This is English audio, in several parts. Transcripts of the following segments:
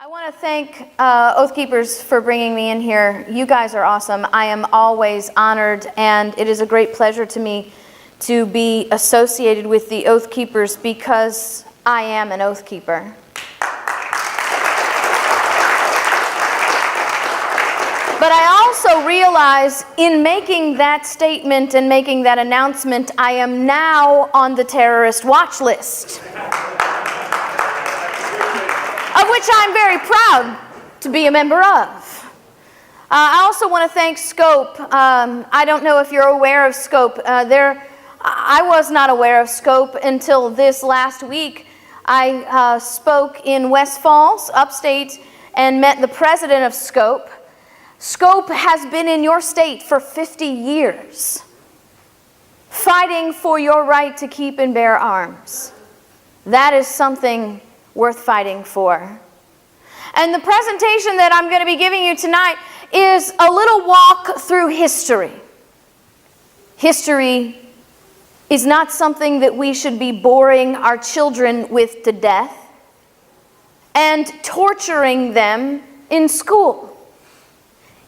I want to thank Oath Keepers for bringing me in here. You guys are awesome. I am always honored, and it is a great pleasure to me to be associated with the Oath Keepers because I am an Oath Keeper. But I also realize in making that statement and making that announcement, I am now on the terrorist watch list, of which I'm very proud to be a member of. I also want to thank Scope. I don't know if you're aware of Scope. I was not aware of Scope until this last week. I spoke in West Falls, upstate, and met the president of Scope. Scope has been in your state for 50 years, fighting for your right to keep and bear arms. That is something worth fighting for. And the presentation that I'm going to be giving you tonight is a little walk through history. History is not something that we should be boring our children with to death and torturing them in school.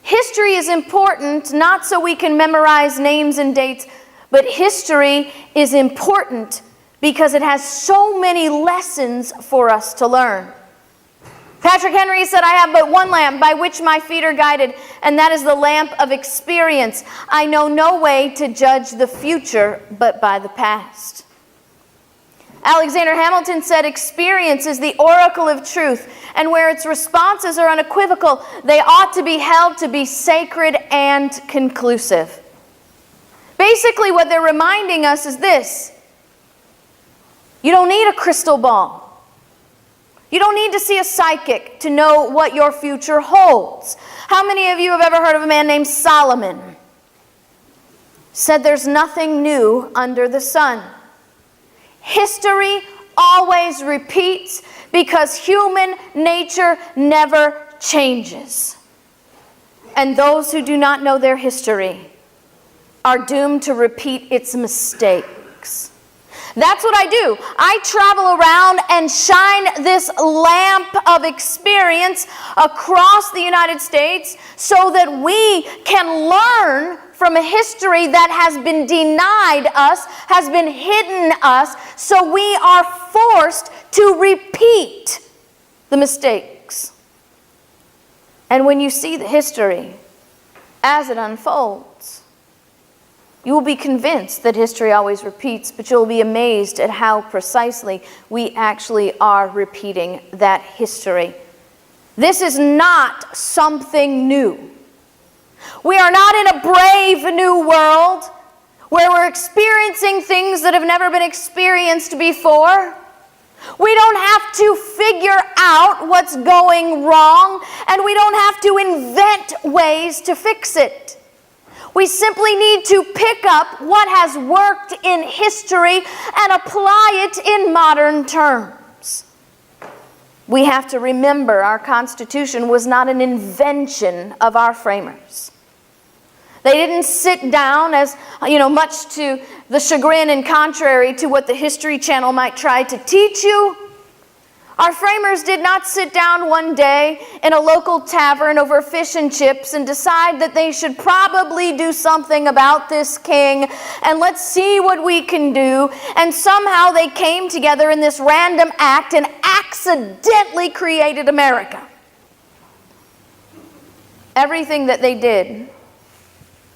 History is important not so we can memorize names and dates, but history is important because it has so many lessons for us to learn. Patrick Henry said, "I have but one lamp by which my feet are guided, and that is the lamp of experience. I know no way to judge the future but by the past." Alexander Hamilton said, "Experience is the oracle of truth, and where its responses are unequivocal, they ought to be held to be sacred and conclusive." Basically, what they're reminding us is this: you don't need a crystal ball. You don't need to see a psychic to know what your future holds. How many of you have ever heard of a man named Solomon? Said there's nothing new under the sun. History always repeats because human nature never changes. And those who do not know their history are doomed to repeat its mistakes. That's what I do. I travel around and shine this lamp of experience across the United States so that we can learn from a history that has been denied us, has been hidden us, so we are forced to repeat the mistakes. And when you see the history as it unfolds, you will be convinced that history always repeats, but you'll be amazed at how precisely we actually are repeating that history. This is not something new. We are not in a brave new world where we're experiencing things that have never been experienced before. We don't have to figure out what's going wrong, and we don't have to invent ways to fix it. We simply need to pick up what has worked in history and apply it in modern terms. We have to remember our Constitution was not an invention of our framers. They didn't sit down, as much to the chagrin and contrary to what the History Channel might try to teach you. Our framers did not sit down one day in a local tavern over fish and chips and decide that they should probably do something about this king, and let's see what we can do. And somehow they came together in this random act and accidentally created America. Everything that they did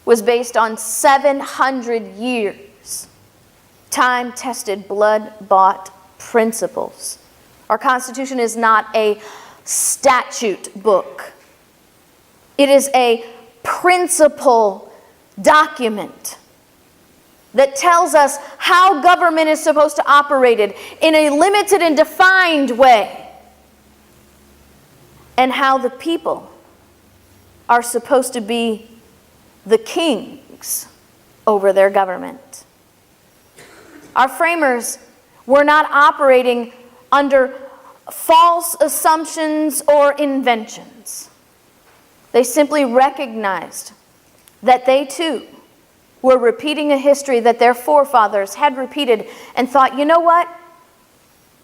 was based on 700 years, time-tested, blood-bought principles. Our Constitution is not a statute book. It is a principle document that tells us how government is supposed to operate in a limited and defined way, and how the people are supposed to be the kings over their government. Our framers were not operating under false assumptions or inventions. They simply recognized that they too were repeating a history that their forefathers had repeated and thought, you know what?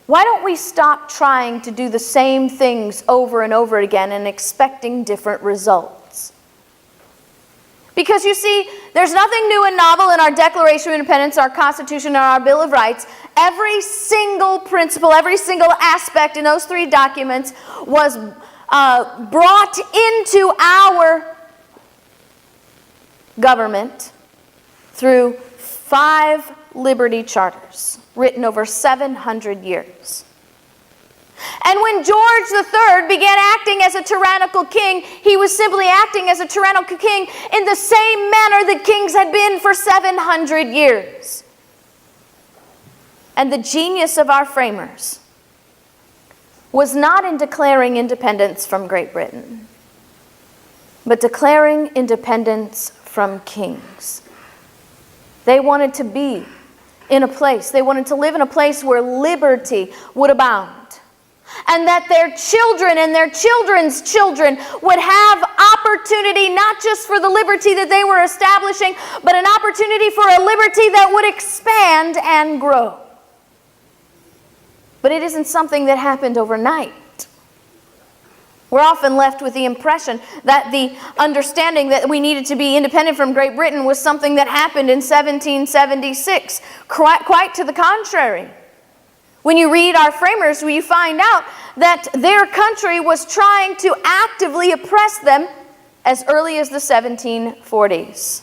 Why don't we stop trying to do the same things over and over again and expecting different results? Because you see, there's nothing new and novel in our Declaration of Independence, our Constitution, and our Bill of Rights. Every single principle, every single aspect in those three documents was brought into our government through 5 liberty charters written over 700 years. And when George III began acting as a tyrannical king, he was simply acting as a tyrannical king in the same manner that kings had been for 700 years. And the genius of our framers was not in declaring independence from Great Britain, but declaring independence from kings. They wanted to be in a place, they wanted to live in a place where liberty would abound, and that their children and their children's children would have opportunity not just for the liberty that they were establishing, but an opportunity for a liberty that would expand and grow. But it isn't something that happened overnight. We're often left with the impression that the understanding that we needed to be independent from Great Britain was something that happened in 1776. Quite to the contrary. When you read our framers, you find out that their country was trying to actively oppress them as early as the 1740s.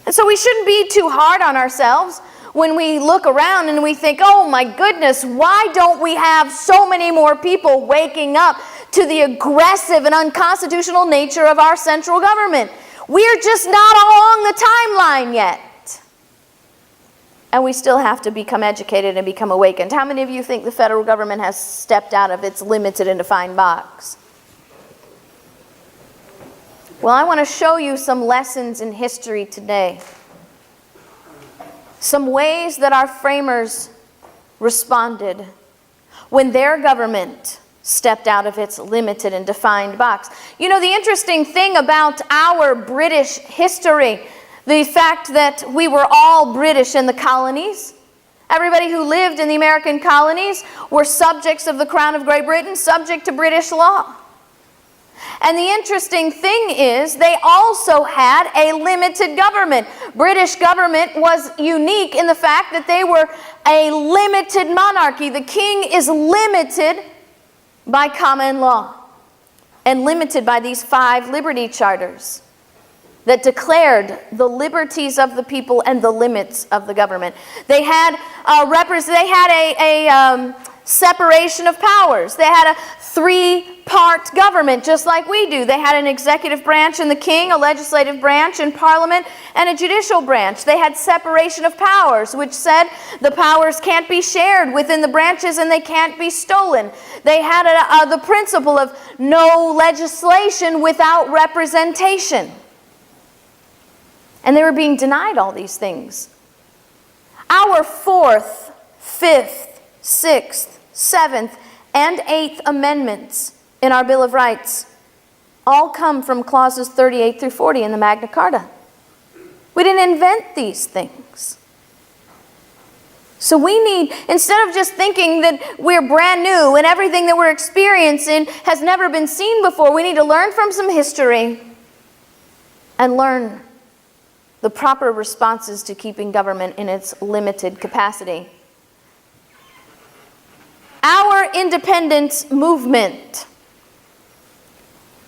And so we shouldn't be too hard on ourselves when we look around and we think, oh my goodness, why don't we have so many more people waking up to the aggressive and unconstitutional nature of our central government? We're just not along the timeline yet. And we still have to become educated and become awakened. How many of you think the federal government has stepped out of its limited and defined box? Well, I want to show you some lessons in history today. Some ways that our framers responded when their government stepped out of its limited and defined box. You know, the interesting thing about our British history, the fact that we were all British in the colonies, everybody who lived in the American colonies were subjects of the Crown of Great Britain, subject to British law. And the interesting thing is they also had a limited government. British government was unique in the fact that they were a limited monarchy. The king is limited by common law and limited by these 5 liberty charters that declared the liberties of the people and the limits of the government. They had a separation of powers. They had a 3-part government, just like we do. They had an executive branch in the king, a legislative branch in parliament, and a judicial branch. They had separation of powers, which said the powers can't be shared within the branches and they can't be stolen. They had the principle of no legislation without representation. And they were being denied all these things. Our 4th, 5th, 6th, 7th, and 8th Amendments in our Bill of Rights all come from clauses 38 through 40 in the Magna Carta. We didn't invent these things. So we need, instead of just thinking that we're brand new and everything that we're experiencing has never been seen before, we need to learn from some history and learn the proper responses to keeping government in its limited capacity. Our independence movement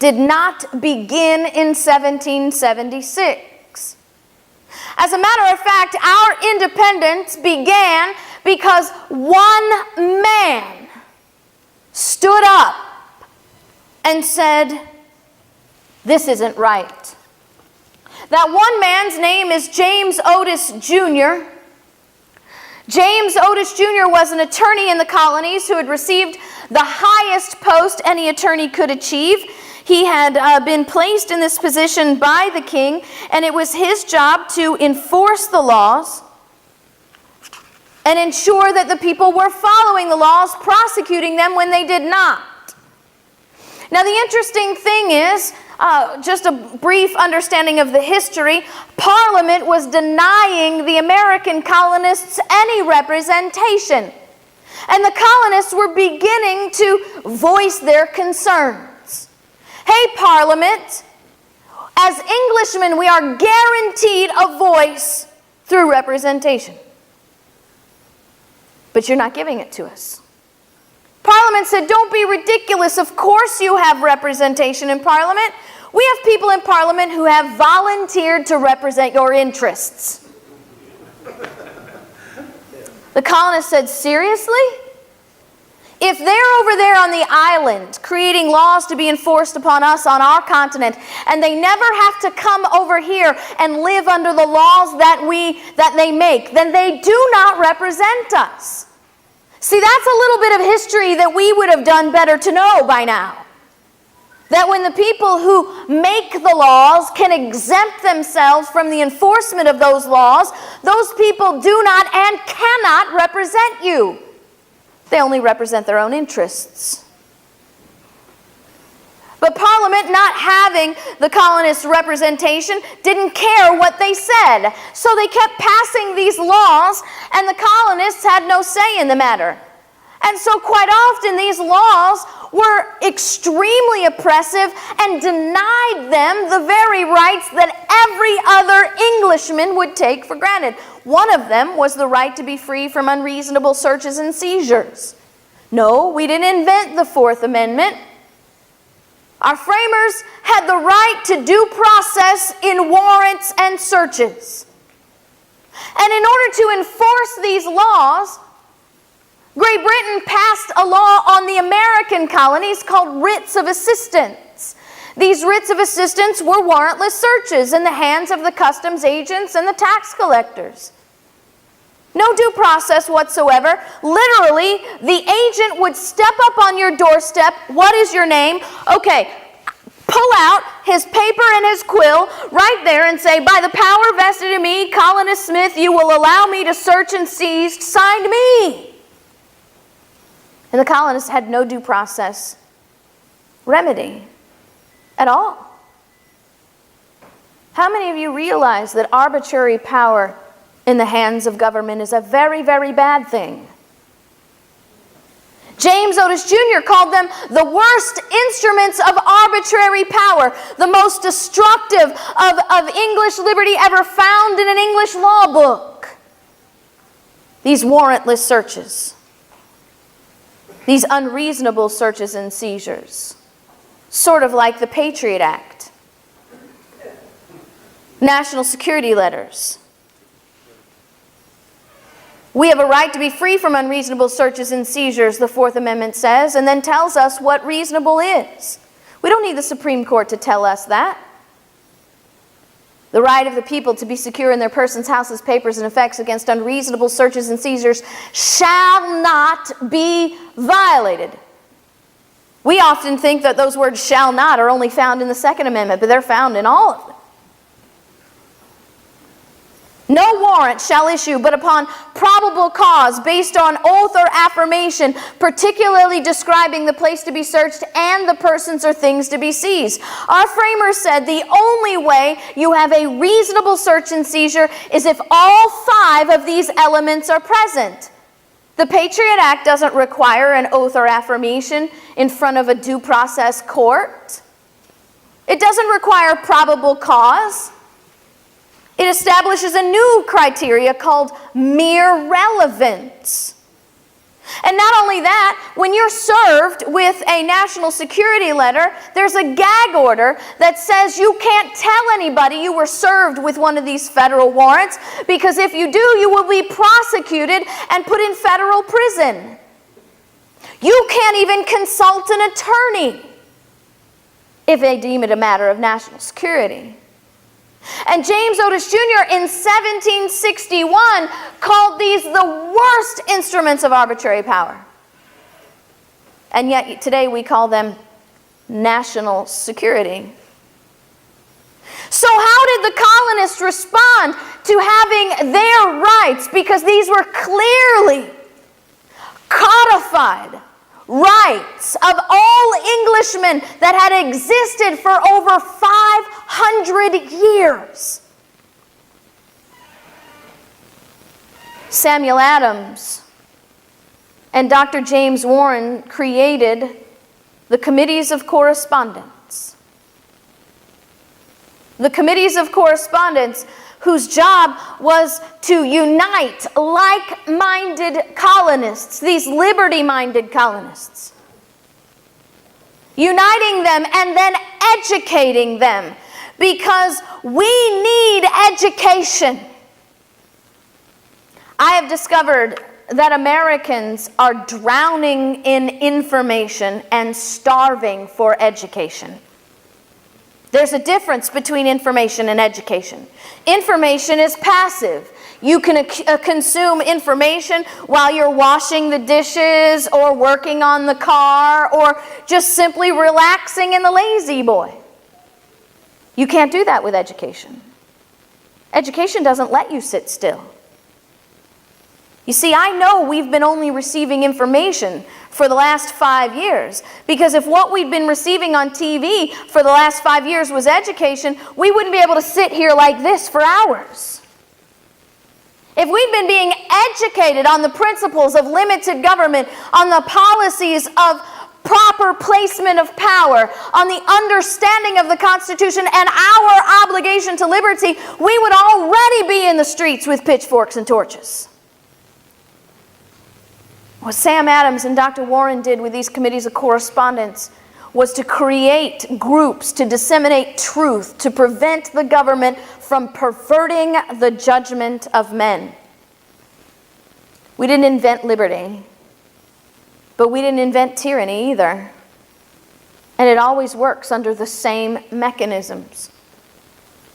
did not begin in 1776. As a matter of fact, our independence began because one man stood up and said, "This isn't right." That one man's name is James Otis Jr. James Otis Jr. was an attorney in the colonies who had received the highest post any attorney could achieve. He had been placed in this position by the king, and it was his job to enforce the laws and ensure that the people were following the laws, prosecuting them when they did not. Now, the interesting thing is, just a brief understanding of the history, Parliament was denying the American colonists any representation. And the colonists were beginning to voice their concerns. Hey, Parliament, as Englishmen, we are guaranteed a voice through representation. But you're not giving it to us. Parliament said, don't be ridiculous. Of course you have representation in Parliament. We have people in Parliament who have volunteered to represent your interests. The colonists said, seriously? If they're over there on the island creating laws to be enforced upon us on our continent, and they never have to come over here and live under the laws that they make, then they do not represent us. See, that's a little bit of history that we would have done better to know by now. That when the people who make the laws can exempt themselves from the enforcement of those laws, those people do not and cannot represent you. They only represent their own interests. But Parliament, not having the colonists' representation, didn't care what they said. So they kept passing these laws, and the colonists had no say in the matter. And so quite often these laws were extremely oppressive and denied them the very rights that every other Englishman would take for granted. One of them was the right to be free from unreasonable searches and seizures. No, we didn't invent the Fourth Amendment. Our framers had the right to due process in warrants and searches. And in order to enforce these laws, Great Britain passed a law on the American colonies called writs of assistance. These writs of assistance were warrantless searches in the hands of the customs agents and the tax collectors. No due process whatsoever. Literally, the agent would step up on your doorstep. What is your name? Okay, pull out his paper and his quill right there and say, by the power vested in me, Colonist Smith, you will allow me to search and seize, signed me. And the colonists had no due process remedy at all. How many of you realize that arbitrary power in the hands of government is a very, very bad thing? James Otis Jr. called them the worst instruments of arbitrary power, the most destructive of English liberty ever found in an English law book. These warrantless searches. These unreasonable searches and seizures, sort of like the Patriot Act, national security letters. We have a right to be free from unreasonable searches and seizures, the Fourth Amendment says, and then tells us what reasonable is. We don't need the Supreme Court to tell us that. The right of the people to be secure in their persons, houses, papers, and effects against unreasonable searches and seizures shall not be violated. We often think that those words shall not are only found in the Second Amendment, but they're found in all of them. No warrant shall issue but upon probable cause based on oath or affirmation, particularly describing the place to be searched and the persons or things to be seized. Our framers said the only way you have a reasonable search and seizure is if all five of these elements are present. The Patriot Act doesn't require an oath or affirmation in front of a due process court. It doesn't require probable cause. It establishes a new criteria called mere relevance. And not only that, when you're served with a national security letter, there's a gag order that says you can't tell anybody you were served with one of these federal warrants, because if you do, you will be prosecuted and put in federal prison. You can't even consult an attorney if they deem it a matter of national security. And James Otis Jr. in 1761 called these the worst instruments of arbitrary power. And yet today we call them national security. So how did the colonists respond to having their rights? Because these were clearly codified rights of all Englishmen that had existed for over 500 years. Samuel Adams And Dr. James Warren created the Committees of Correspondence. The Committees of Correspondence, whose job was to unite like-minded colonists, these liberty-minded colonists. Uniting them and then educating them, because we need education. I have discovered that Americans are drowning in information and starving for education. There's a difference between information and education. Information is passive. You can consume information while you're washing the dishes or working on the car or just simply relaxing in the lazy boy. You can't do that with education. Education doesn't let you sit still. You see, I know we've been only receiving information for the last 5 years, because if what we'd been receiving on TV for the last 5 years was education, we wouldn't be able to sit here like this for hours. If we'd been being educated on the principles of limited government, on the policies of proper placement of power, on the understanding of the Constitution and our obligation to liberty, we would already be in the streets with pitchforks and torches. What Sam Adams and Dr. Warren did with these committees of correspondence was to create groups to disseminate truth, to prevent the government from perverting the judgment of men. We didn't invent liberty, but we didn't invent tyranny either. And it always works under the same mechanisms.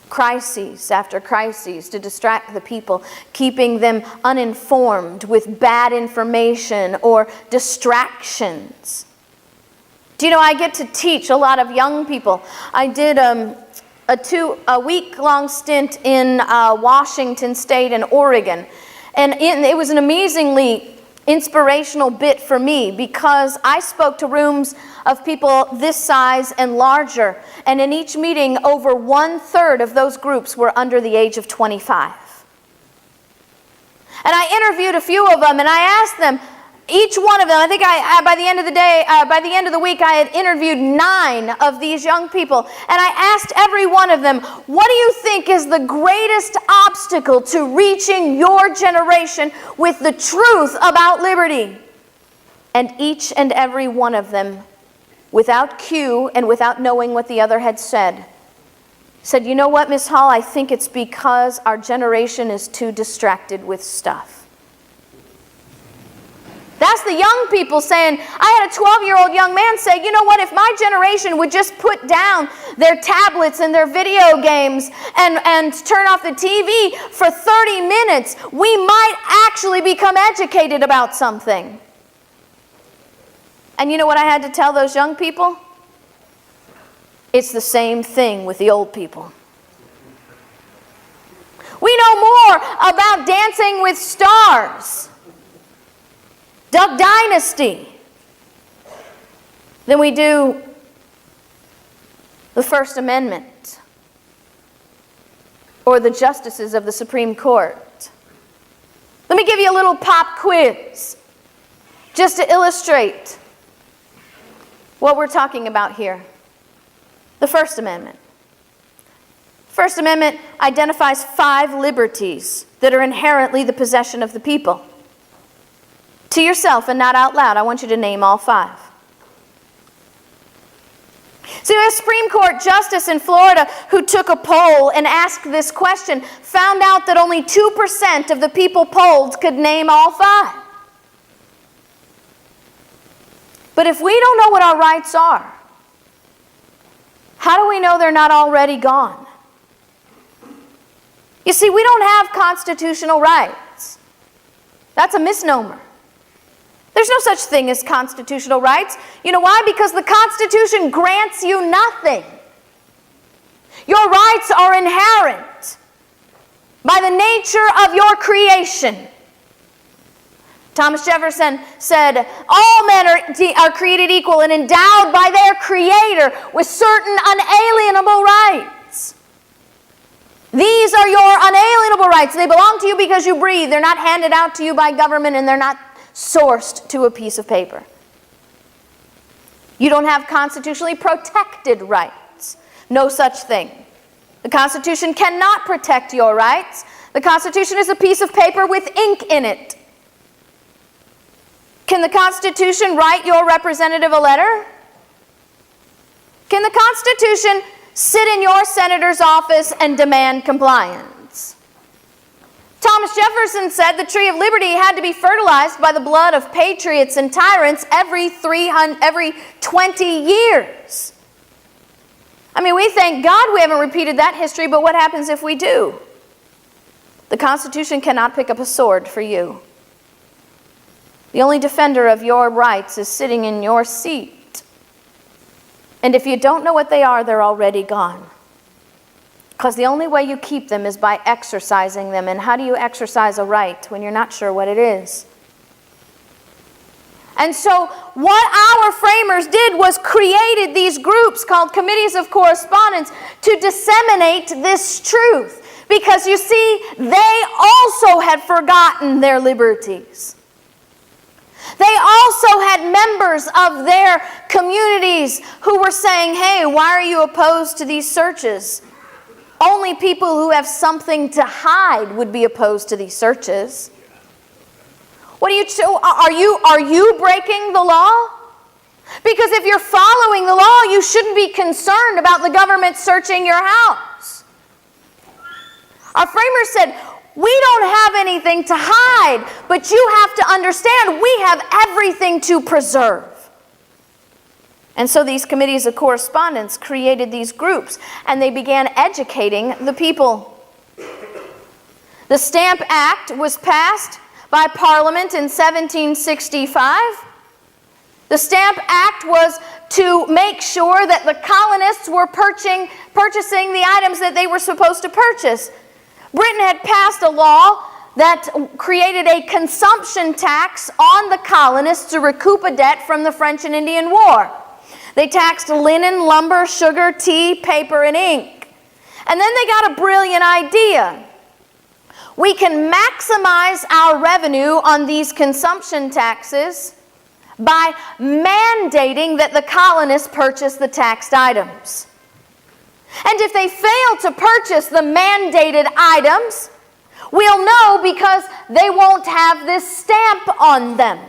Crises after crises to distract the people, keeping them uninformed with bad information or distractions. Do you know, I get to teach a lot of young people. I did a week-long stint in Washington State and Oregon. And it was an amazingly inspirational bit for me, because I spoke to rooms of people this size and larger. And in each meeting, over 1/3 of those groups were under the age of 25. And I interviewed a few of them, and I asked them, each one of them, I think by the end of the week, I had interviewed 9 of these young people. And I asked every one of them, what do you think is the greatest obstacle to reaching your generation with the truth about liberty? And each and every one of them, without cue and without knowing what the other had said, you know what, Miss Hall, I think it's because our generation is too distracted with stuff. That's the young people saying. I had a 12-year-old young man say, you know what, if my generation would just put down their tablets and their video games and turn off the TV for 30 minutes, we might actually become educated about something. And you know what I had to tell those young people? It's the same thing with the old people. We know more about Dancing with Stars, Duck Dynasty, than we do the First Amendment or the justices of the Supreme Court. Let me give you a little pop quiz just to illustrate what we're talking about here. The First Amendment. First Amendment identifies 5 liberties that are inherently the possession of the people. To yourself and not out loud, I want you to name all 5. See, a Supreme Court justice in Florida who took a poll and asked this question found out that only 2% of the people polled could name all 5. But if we don't know what our rights are, how do we know they're not already gone? You see, we don't have constitutional rights. That's a misnomer. There's no such thing as constitutional rights. You know why? Because the Constitution grants you nothing. Your rights are inherent by the nature of your creation. Thomas Jefferson said, all men are created equal and endowed by their Creator with certain unalienable rights. These are your unalienable rights. They belong to you because you breathe. They're not handed out to you by government, and they're not sourced to a piece of paper. You don't have constitutionally protected rights. No such thing. The Constitution cannot protect your rights. The Constitution is a piece of paper with ink in it. Can the Constitution write your representative a letter? Can the Constitution sit in your senator's office and demand compliance? Thomas Jefferson said the tree of liberty had to be fertilized by the blood of patriots and tyrants every 20 years. I mean, we thank God we haven't repeated that history, but what happens if we do? The Constitution cannot pick up a sword for you. The only defender of your rights is sitting in your seat. And if you don't know what they are, they're already gone. Because the only way you keep them is by exercising them. And how do you exercise a right when you're not sure what it is? And so what our framers did was created these groups called committees of correspondence to disseminate this truth. Because you see, they also had forgotten their liberties. They also had members of their communities who were saying, hey, why are you opposed to these searches? Only people who have something to hide would be opposed to these searches. Are you breaking the law? Because if you're following the law, you shouldn't be concerned about the government searching your house. Our framers said, we don't have anything to hide, but you have to understand we have everything to preserve. And so these committees of correspondence created these groups, and they began educating the people. The Stamp Act was passed by Parliament in 1765. The Stamp Act was to make sure that the colonists were purchasing the items that they were supposed to purchase. Britain had passed a law that created a consumption tax on the colonists to recoup a debt from the French and Indian War. They taxed linen, lumber, sugar, tea, paper, and ink. And then they got a brilliant idea. We can maximize our revenue on these consumption taxes by mandating that the colonists purchase the taxed items. And if they fail to purchase the mandated items, we'll know because they won't have this stamp on them.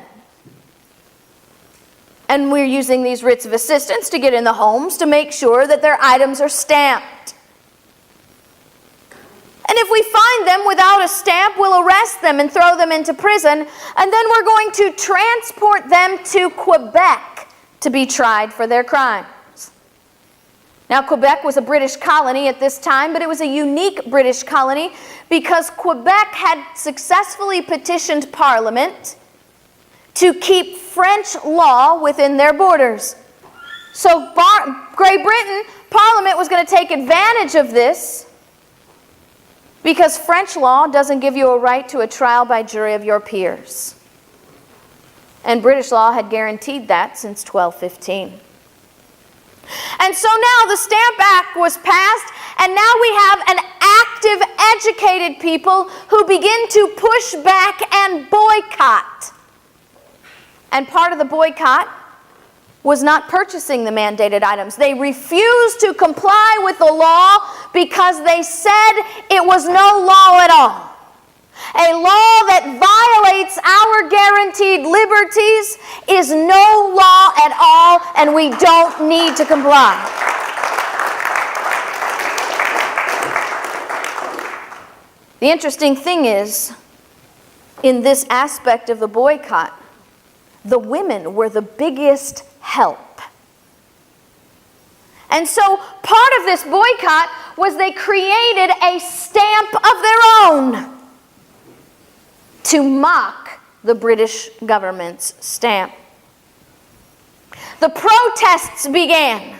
And we're using these writs of assistance to get in the homes to make sure that their items are stamped. And if we find them without a stamp, we'll arrest them and throw them into prison, and then we're going to transport them to Quebec to be tried for their crimes. Now, Quebec was a British colony at this time, but it was a unique British colony because Quebec had successfully petitioned Parliament to keep French law within their borders. So Great Britain, Parliament was going to take advantage of this because French law doesn't give you a right to a trial by jury of your peers. And British law had guaranteed that since 1215. And so now the Stamp Act was passed, and now we have an active, educated people who begin to push back and boycott. And part of the boycott was not purchasing the mandated items. They refused to comply with the law because they said it was no law at all. A law that violates our guaranteed liberties is no law at all, and we don't need to comply. The interesting thing is, in this aspect of the boycott, the women were the biggest help. And so part of this boycott was they created a stamp of their own to mock the British government's stamp. The protests began,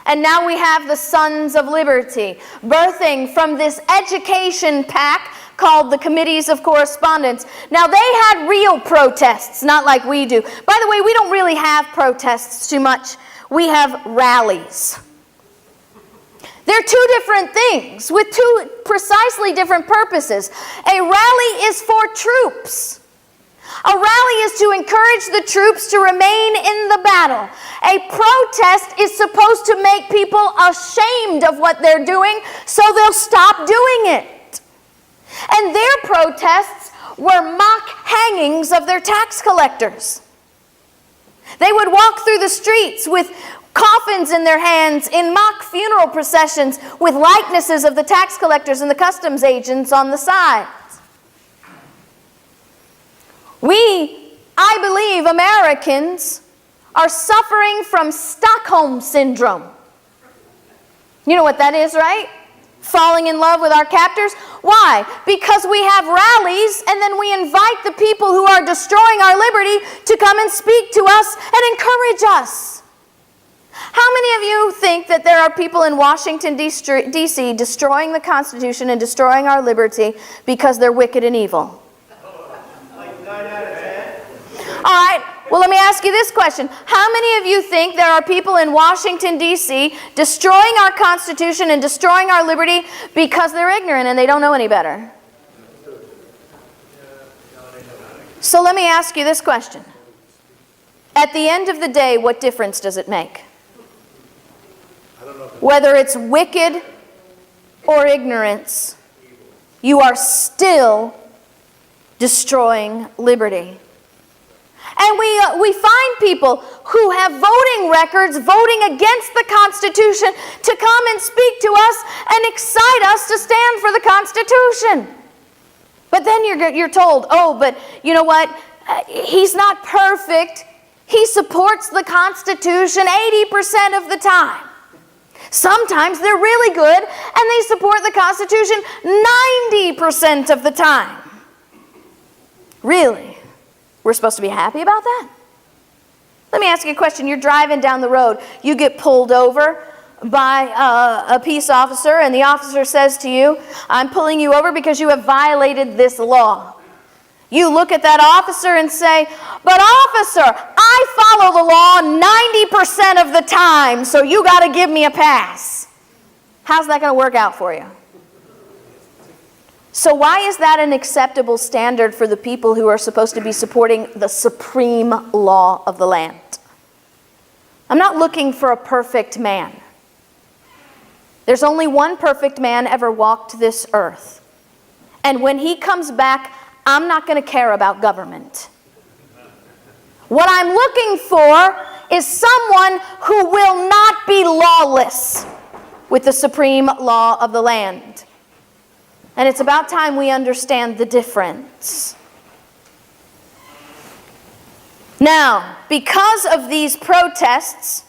and now we have the Sons of Liberty birthing from this education pack called the Committees of Correspondence. Now, they had real protests, not like we do. By the way, we don't really have protests too much. We have rallies. They're two different things with two precisely different purposes. A rally is for troops. A rally is to encourage the troops to remain in the battle. A protest is supposed to make people ashamed of what they're doing so they'll stop doing it. And their protests were mock hangings of their tax collectors. They would walk through the streets with coffins in their hands in mock funeral processions with likenesses of the tax collectors and the customs agents on the sides. I believe Americans are suffering from Stockholm Syndrome. You know what that is, right? Falling in love with our captors. Why? Because we have rallies and then we invite the people who are destroying our liberty to come and speak to us and encourage us. How many of you think that there are people in Washington, D.C. destroying the Constitution and destroying our liberty because they're wicked and evil? Like 9 out of 10? All right, well, let me ask you this question. How many of you think there are people in Washington, D.C. destroying our Constitution and destroying our liberty because they're ignorant and they don't know any better? So let me ask you this question. At the end of the day, what difference does it make? Whether it's wicked or ignorance, you are still destroying liberty. And we find people who have voting records voting against the Constitution to come and speak to us and excite us to stand for the Constitution. But then you're told, oh, but you know what? He's not perfect. He supports the Constitution 80% of the time. Sometimes they're really good and they support the Constitution 90% of the time. Really? We're supposed to be happy about that? Let me ask you a question. You're driving down the road. You get pulled over by a peace officer, and the officer says to you, I'm pulling you over because you have violated this law. You look at that officer and say, but officer, I follow the law 90% of the time, so you got to give me a pass. How's that going to work out for you? So why is that an acceptable standard for the people who are supposed to be supporting the supreme law of the land? I'm not looking for a perfect man. There's only one perfect man ever walked this earth. And when he comes back, I'm not going to care about government. What I'm looking for is someone who will not be lawless with the supreme law of the land. And it's about time we understand the difference. Now, because of these protests,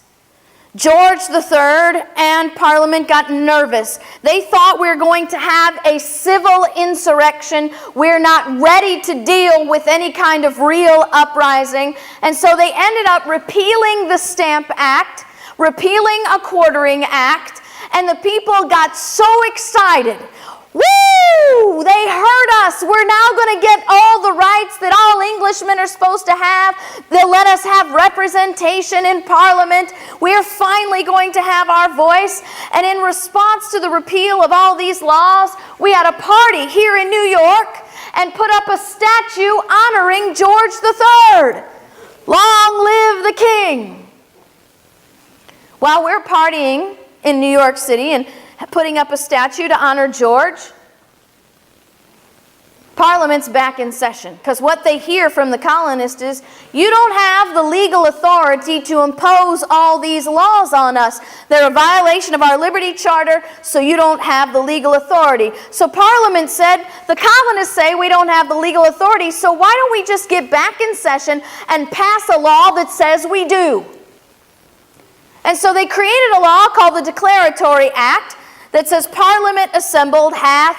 George III and Parliament got nervous. They thought we were going to have a civil insurrection. We're not ready to deal with any kind of real uprising. And so they ended up repealing the Stamp Act, repealing a Quartering Act, and the people got so excited. Woo! They heard us. We're now going to get all the rights that all Englishmen are supposed to have. They'll let us have representation in Parliament. We're finally going to have our voice. And in response to the repeal of all these laws, we had a party here in New York and put up a statue honoring George III. Long live the King. While we're partying in New York City and putting up a statue to honor George, Parliament's back in session. Because what they hear from the colonists is, you don't have the legal authority to impose all these laws on us. They're a violation of our Liberty Charter, so you don't have the legal authority. So Parliament said, the colonists say we don't have the legal authority, so why don't we just get back in session and pass a law that says we do? And so they created a law called the Declaratory Act that says Parliament assembled hath,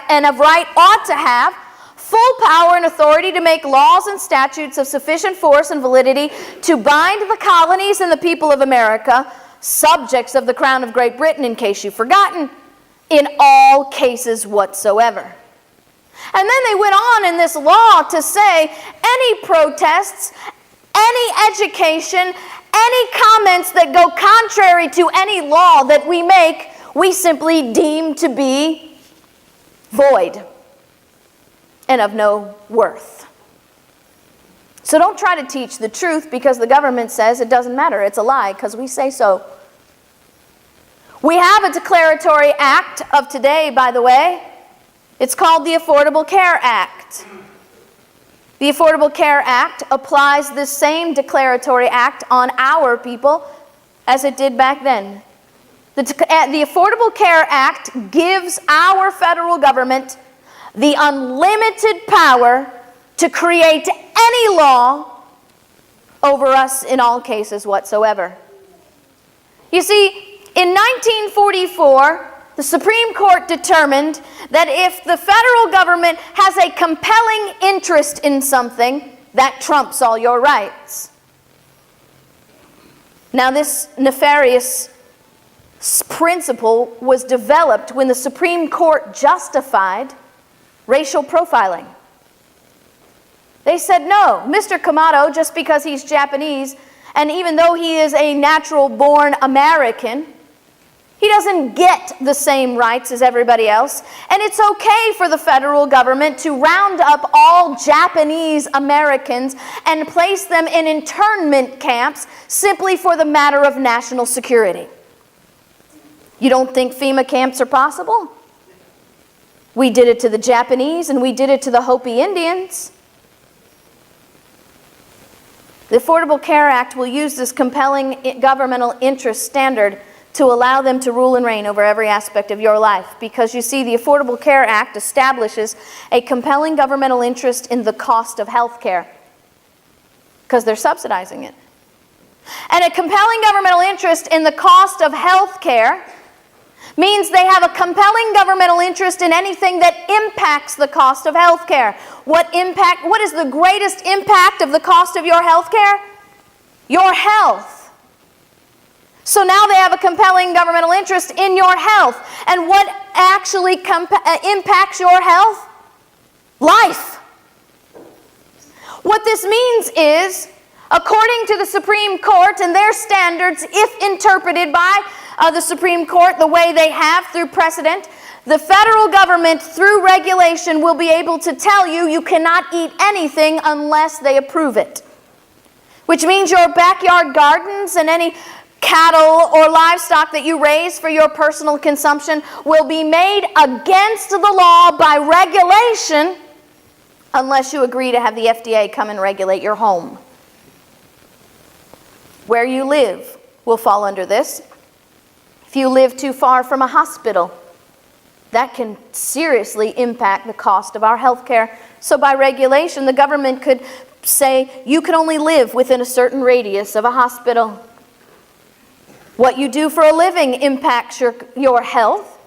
and of right ought to have full power and authority to make laws and statutes of sufficient force and validity to bind the colonies and the people of America, subjects of the Crown of Great Britain, in case you've forgotten, in all cases whatsoever. And then they went on in this law to say any protests, any education, any comments that go contrary to any law that we make, we simply deem to be void and of no worth. So don't try to teach the truth because the government says it doesn't matter. It's a lie because we say so. We have a declaratory act of today, by the way. It's called the Affordable Care Act. The Affordable Care Act applies the same declaratory act on our people as it did back then. The Affordable Care Act gives our federal government the unlimited power to create any law over us in all cases whatsoever. You see, in 1944, the Supreme Court determined that if the federal government has a compelling interest in something, that trumps all your rights. Now, this nefarious principle was developed when the Supreme Court justified racial profiling. They said, no, Mr. Kamato, just because he's Japanese, and even though he is a natural-born American, he doesn't get the same rights as everybody else, and it's okay for the federal government to round up all Japanese Americans and place them in internment camps simply for the matter of national security. You don't think FEMA camps are possible? We did it to the Japanese, and we did it to the Hopi Indians. The Affordable Care Act will use this compelling governmental interest standard to allow them to rule and reign over every aspect of your life. Because you see, the Affordable Care Act establishes a compelling governmental interest in the cost of health care, because they're subsidizing it. And a compelling governmental interest in the cost of health care means they have a compelling governmental interest in anything that impacts the cost of health care. What is the greatest impact of the cost of your health care? Your health. So now they have a compelling governmental interest in your health. And what actually impacts your health? Life. What this means is, according to the Supreme Court and their standards, if interpreted by the Supreme Court the way they have through precedent, the federal government, through regulation, will be able to tell you you cannot eat anything unless they approve it. Which means your backyard gardens and any cattle or livestock that you raise for your personal consumption will be made against the law by regulation unless you agree to have the FDA come and regulate your home. Where you live will fall under this. If you live too far from a hospital, that can seriously impact the cost of our health care. So by regulation, the government could say you can only live within a certain radius of a hospital. What you do for a living impacts your health,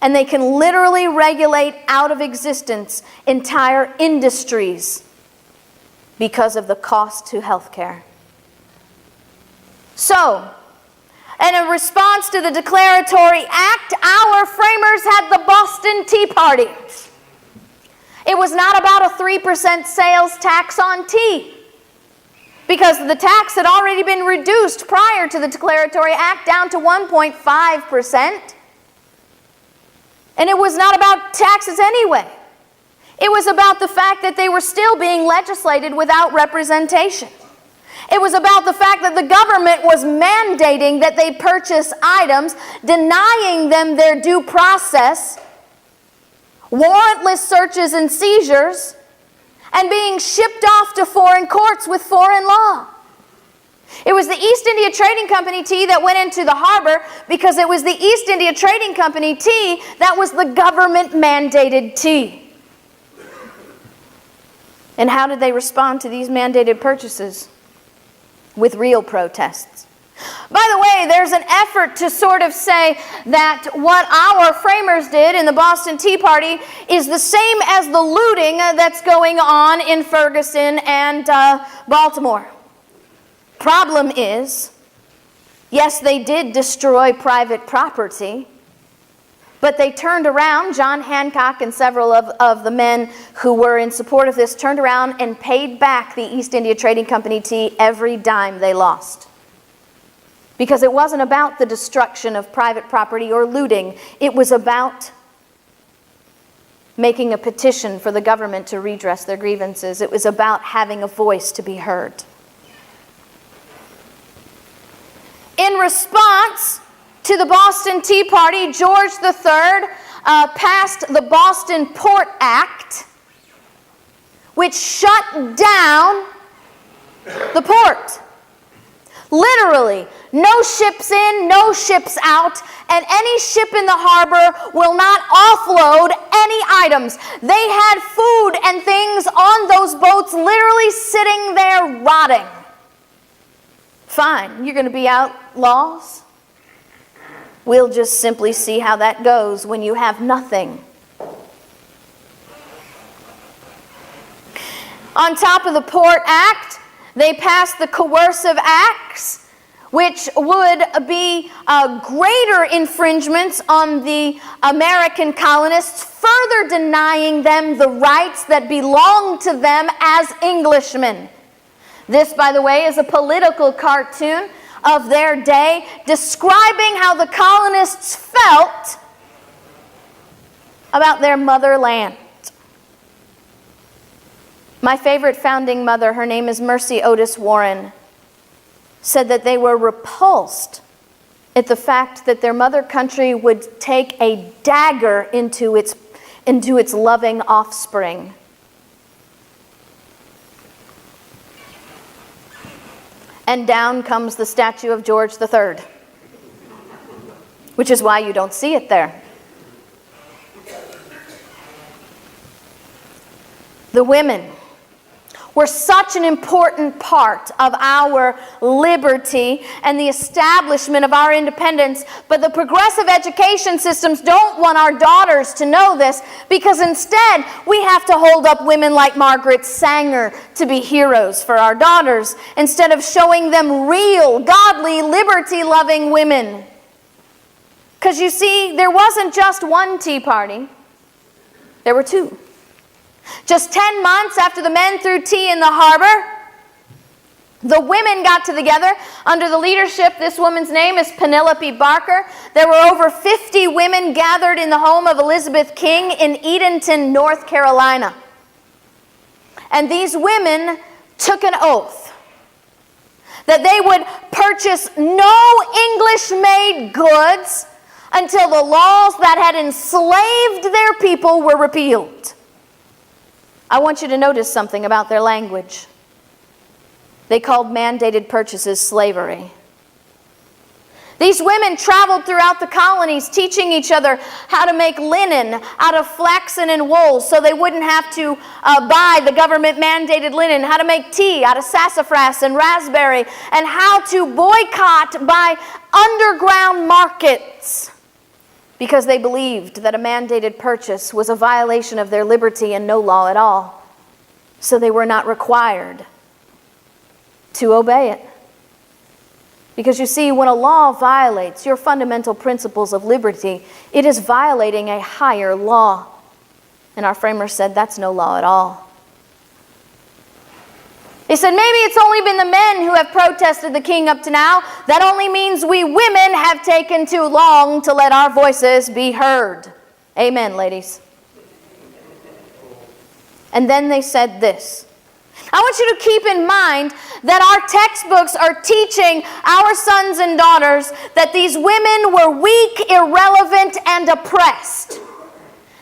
and they can literally regulate out of existence entire industries because of the cost to health care. So, in response to the Declaratory Act, our framers had the Boston Tea Party. It was not about a 3% sales tax on tea, because the tax had already been reduced prior to the Declaratory Act down to 1.5%. And it was not about taxes anyway. It was about the fact that they were still being legislated without representation. It was about the fact that the government was mandating that they purchase items, denying them their due process, warrantless searches and seizures, and being shipped off to foreign courts with foreign law. It was the East India Trading Company tea that went into the harbor because it was the East India Trading Company tea that was the government-mandated tea. And how did they respond to these mandated purchases? With real protests. By the way, there's an effort to sort of say that what our framers did in the Boston Tea Party is the same as the looting that's going on in Ferguson and Baltimore. Problem is, yes, they did destroy private property, but they turned around, John Hancock and several of the men who were in support of this turned around and paid back the East India Trading Company tea every dime they lost. Because it wasn't about the destruction of private property or looting. It was about making a petition for the government to redress their grievances. It was about having a voice to be heard. In response to the Boston Tea Party, George III passed the Boston Port Act, which shut down the port. Literally, no ships in, no ships out, and any ship in the harbor will not offload any items. They had food and things on those boats literally sitting there rotting. Fine, you're going to be outlaws? We'll just simply see how that goes when you have nothing. On top of the Port Act, they passed the Coercive Acts, which would be greater infringements on the American colonists, further denying them the rights that belong to them as Englishmen. This, by the way, is a political cartoon of their day describing how the colonists felt about their motherland. My favorite founding mother, her name is Mercy Otis Warren, said that they were repulsed at the fact that their mother country would take a dagger into its loving offspring. And down comes the statue of George III, which is why you don't see it there. The women were such an important part of our liberty and the establishment of our independence, but the progressive education systems don't want our daughters to know this, because instead we have to hold up women like Margaret Sanger to be heroes for our daughters, instead of showing them real, godly, liberty-loving women. Because you see, there wasn't just one Tea Party, there were two. Just 10 months after the men threw tea in the harbor, the women got together under the leadership, this woman's name is Penelope Barker. There were over 50 women gathered in the home of Elizabeth King in Edenton, North Carolina. And these women took an oath that they would purchase no English-made goods until the laws that had enslaved their people were repealed. I want you to notice something about their language. They called mandated purchases slavery. These women traveled throughout the colonies teaching each other how to make linen out of flaxen and wool so they wouldn't have to buy the government-mandated linen, how to make tea out of sassafras and raspberry, and how to boycott by underground markets, because they believed that a mandated purchase was a violation of their liberty and no law at all. So they were not required to obey it. Because you see, when a law violates your fundamental principles of liberty, it is violating a higher law. And our framers said that's no law at all. They said, maybe it's only been the men who have protested the king up to now. That only means we women have taken too long to let our voices be heard. Amen, ladies. And then they said this. I want you to keep in mind that our textbooks are teaching our sons and daughters that these women were weak, irrelevant, and oppressed.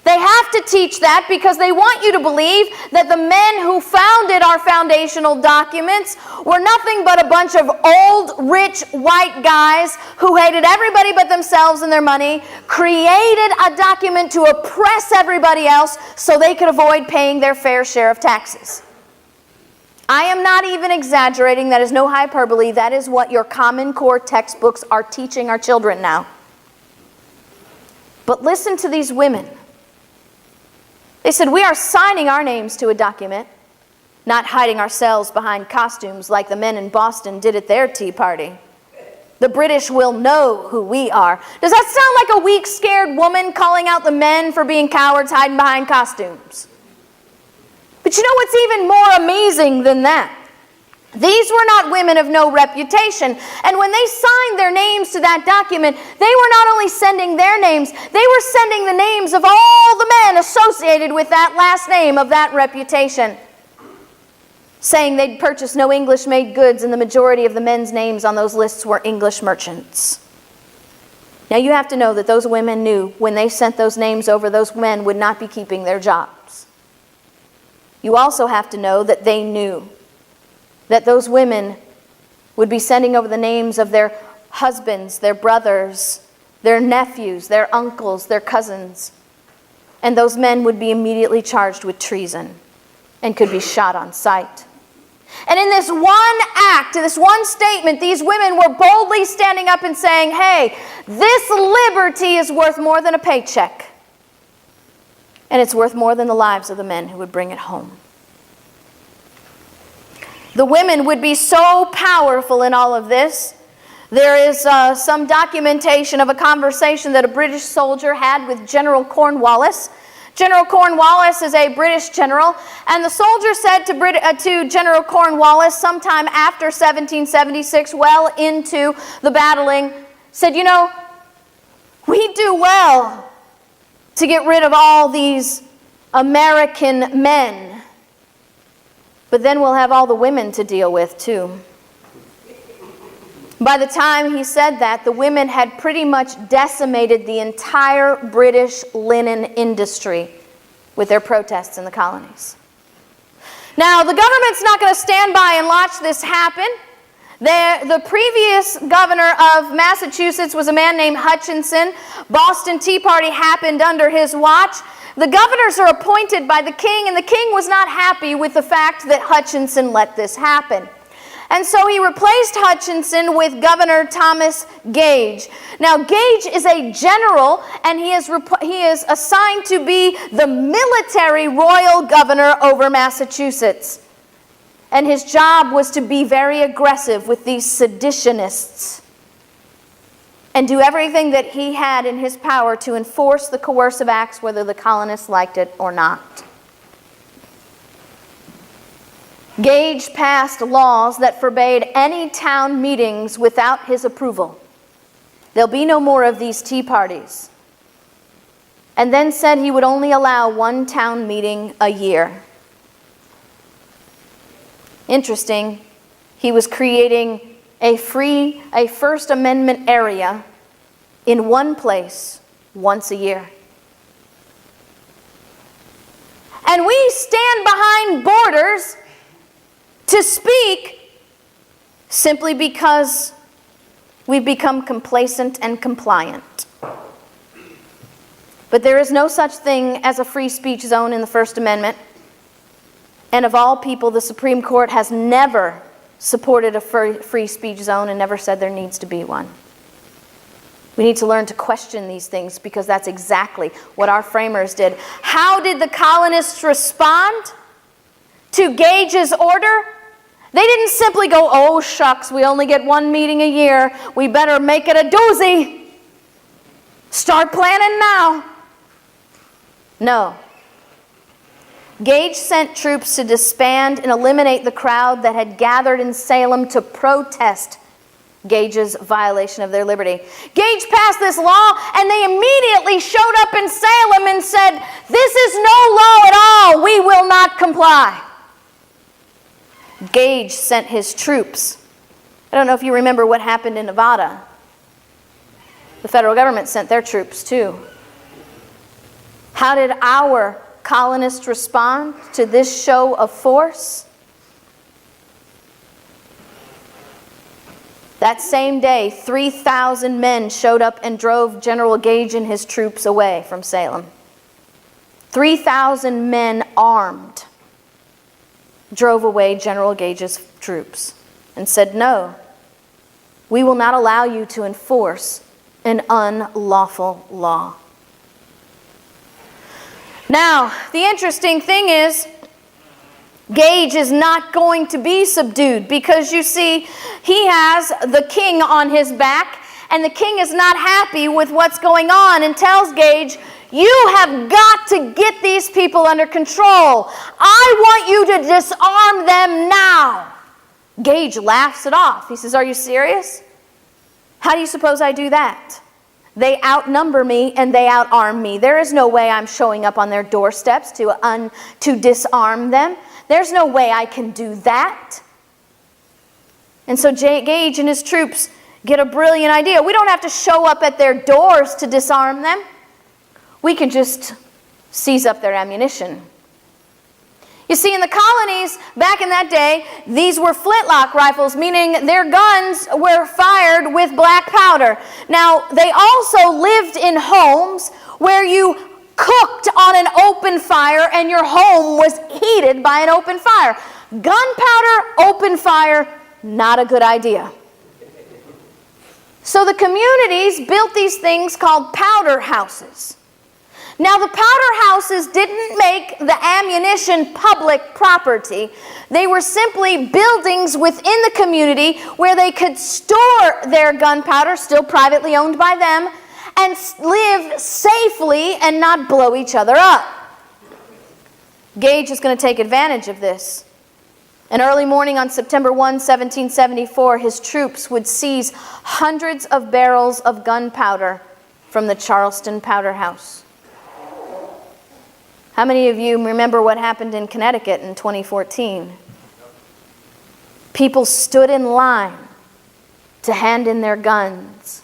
They have to teach that because they want you to believe that the men who founded our foundational documents were nothing but a bunch of old, rich, white guys who hated everybody but themselves and their money, created a document to oppress everybody else so they could avoid paying their fair share of taxes. I am not even exaggerating. That is no hyperbole. That is what your Common Core textbooks are teaching our children now. But listen to these women. They said, we are signing our names to a document, not hiding ourselves behind costumes like the men in Boston did at their Tea Party. The British will know who we are. Does that sound like a weak, scared woman calling out the men for being cowards hiding behind costumes? But you know what's even more amazing than that? These were not women of no reputation. And when they signed their names to that document, they were not only sending their names, they were sending the names of all the men associated associated with that last name of that reputation, saying they'd purchase no English-made goods, and the majority of the men's names on those lists were English merchants. Now you have to know that those women knew when they sent those names over, those men would not be keeping their jobs. You also have to know that they knew that those women would be sending over the names of their husbands, their brothers, their nephews, their uncles, their cousins. And those men would be immediately charged with treason and could be shot on sight. And in this one act, in this one statement, these women were boldly standing up and saying, hey, this liberty is worth more than a paycheck. And it's worth more than the lives of the men who would bring it home. The women would be so powerful in all of this. There is some documentation of a conversation that a British soldier had with General Cornwallis. General Cornwallis is a British general, and the soldier said to General Cornwallis sometime after 1776, well into the battling, said, you know, we do well to get rid of all these American men, but then we'll have all the women to deal with too. By the time he said that, the women had pretty much decimated the entire British linen industry with their protests in the colonies. Now, the government's not going to stand by and watch this happen. The previous governor of Massachusetts was a man named Hutchinson. Boston Tea Party happened under his watch. The governors are appointed by the king, and the king was not happy with the fact that Hutchinson let this happen. And so he replaced Hutchinson with Governor Thomas Gage. Now, Gage is a general, and he is assigned to be the military royal governor over Massachusetts. And his job was to be very aggressive with these seditionists and do everything that he had in his power to enforce the coercive acts, whether the colonists liked it or not. Gage passed laws that forbade any town meetings without his approval. There'll be no more of these tea parties. And then said he would only allow one town meeting a year. Interesting, he was creating a First Amendment area in one place once a year. And we stand behind borders to speak simply because we've become complacent and compliant. But there is no such thing as a free speech zone in the First Amendment. And of all people, the Supreme Court has never supported a free speech zone and never said there needs to be one. We need to learn to question these things because that's exactly what our framers did. How did the colonists respond to Gage's order? They didn't simply go, oh shucks, we only get one meeting a year. We better make it a doozy. Start planning now. No. Gage sent troops to disband and eliminate the crowd that had gathered in Salem to protest Gage's violation of their liberty. Gage passed this law, and they immediately showed up in Salem and said, this is no law at all. We will not comply. Gage sent his troops. I don't know if you remember what happened in Nevada. The federal government sent their troops too. How did our colonists respond to this show of force? That same day, 3,000 men showed up and drove General Gage and his troops away from Salem. 3,000 men armed drove away General Gage's troops and said, no, we will not allow you to enforce an unlawful law. Now, the interesting thing is, Gage is not going to be subdued because you see, he has the king on his back, and the king is not happy with what's going on and tells Gage, you have got to get these people under control. I want you to disarm them now. Gage laughs it off. He says, are you serious? How do you suppose I do that? They outnumber me and they outarm me. There is no way I'm showing up on their doorsteps to disarm them. There's no way I can do that. And so Gage and his troops get a brilliant idea. We don't have to show up at their doors to disarm them. We can just seize up their ammunition. You see, in the colonies, back in that day, these were flintlock rifles, meaning their guns were fired with black powder. Now, they also lived in homes where you cooked on an open fire and your home was heated by an open fire. Gunpowder, open fire, not a good idea. So the communities built these things called powder houses. Now, the powder houses didn't make the ammunition public property. They were simply buildings within the community where they could store their gunpowder, still privately owned by them, and live safely and not blow each other up. Gage is going to take advantage of this. An early morning on September 1, 1774, his troops would seize hundreds of barrels of gunpowder from the Charleston powder house. How many of you remember what happened in Connecticut in 2014? People stood in line to hand in their guns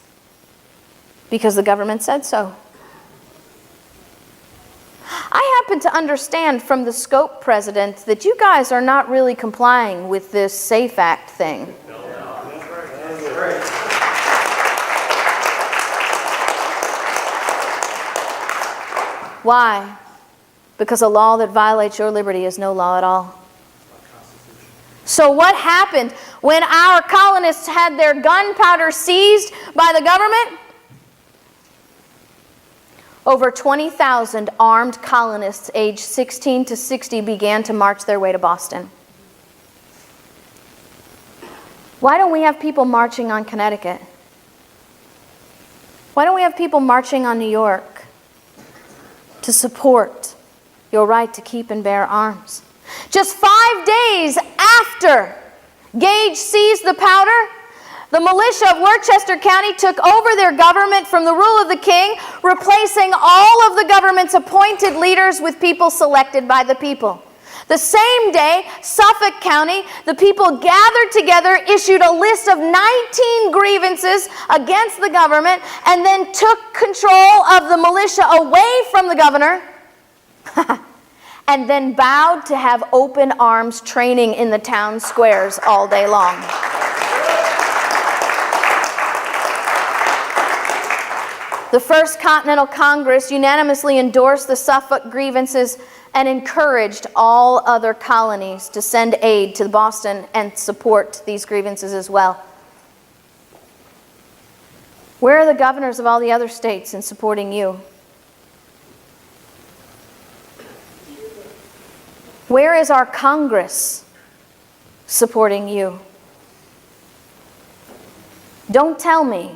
because the government said so. I happen to understand from the Scope president that you guys are not really complying with this SAFE Act thing. Why? Because a law that violates your liberty is no law at all. So what happened when our colonists had their gunpowder seized by the government? Over 20,000 armed colonists aged 16 to 60 began to march their way to Boston. Why don't we have people marching on Connecticut? Why don't we have people marching on New York to support your right to keep and bear arms? Just 5 days after Gage seized the powder, the militia of Worcester County took over their government from the rule of the king, replacing all of the government's appointed leaders with people selected by the people. The same day, Suffolk County, the people gathered together, issued a list of 19 grievances against the government, and then took control of the militia away from the governor, and then vowed to have open arms training in the town squares all day long. The First Continental Congress unanimously endorsed the Suffolk grievances and encouraged all other colonies to send aid to Boston and support these grievances as well. Where are the governors of all the other states in supporting you? Where is our Congress supporting you? Don't tell me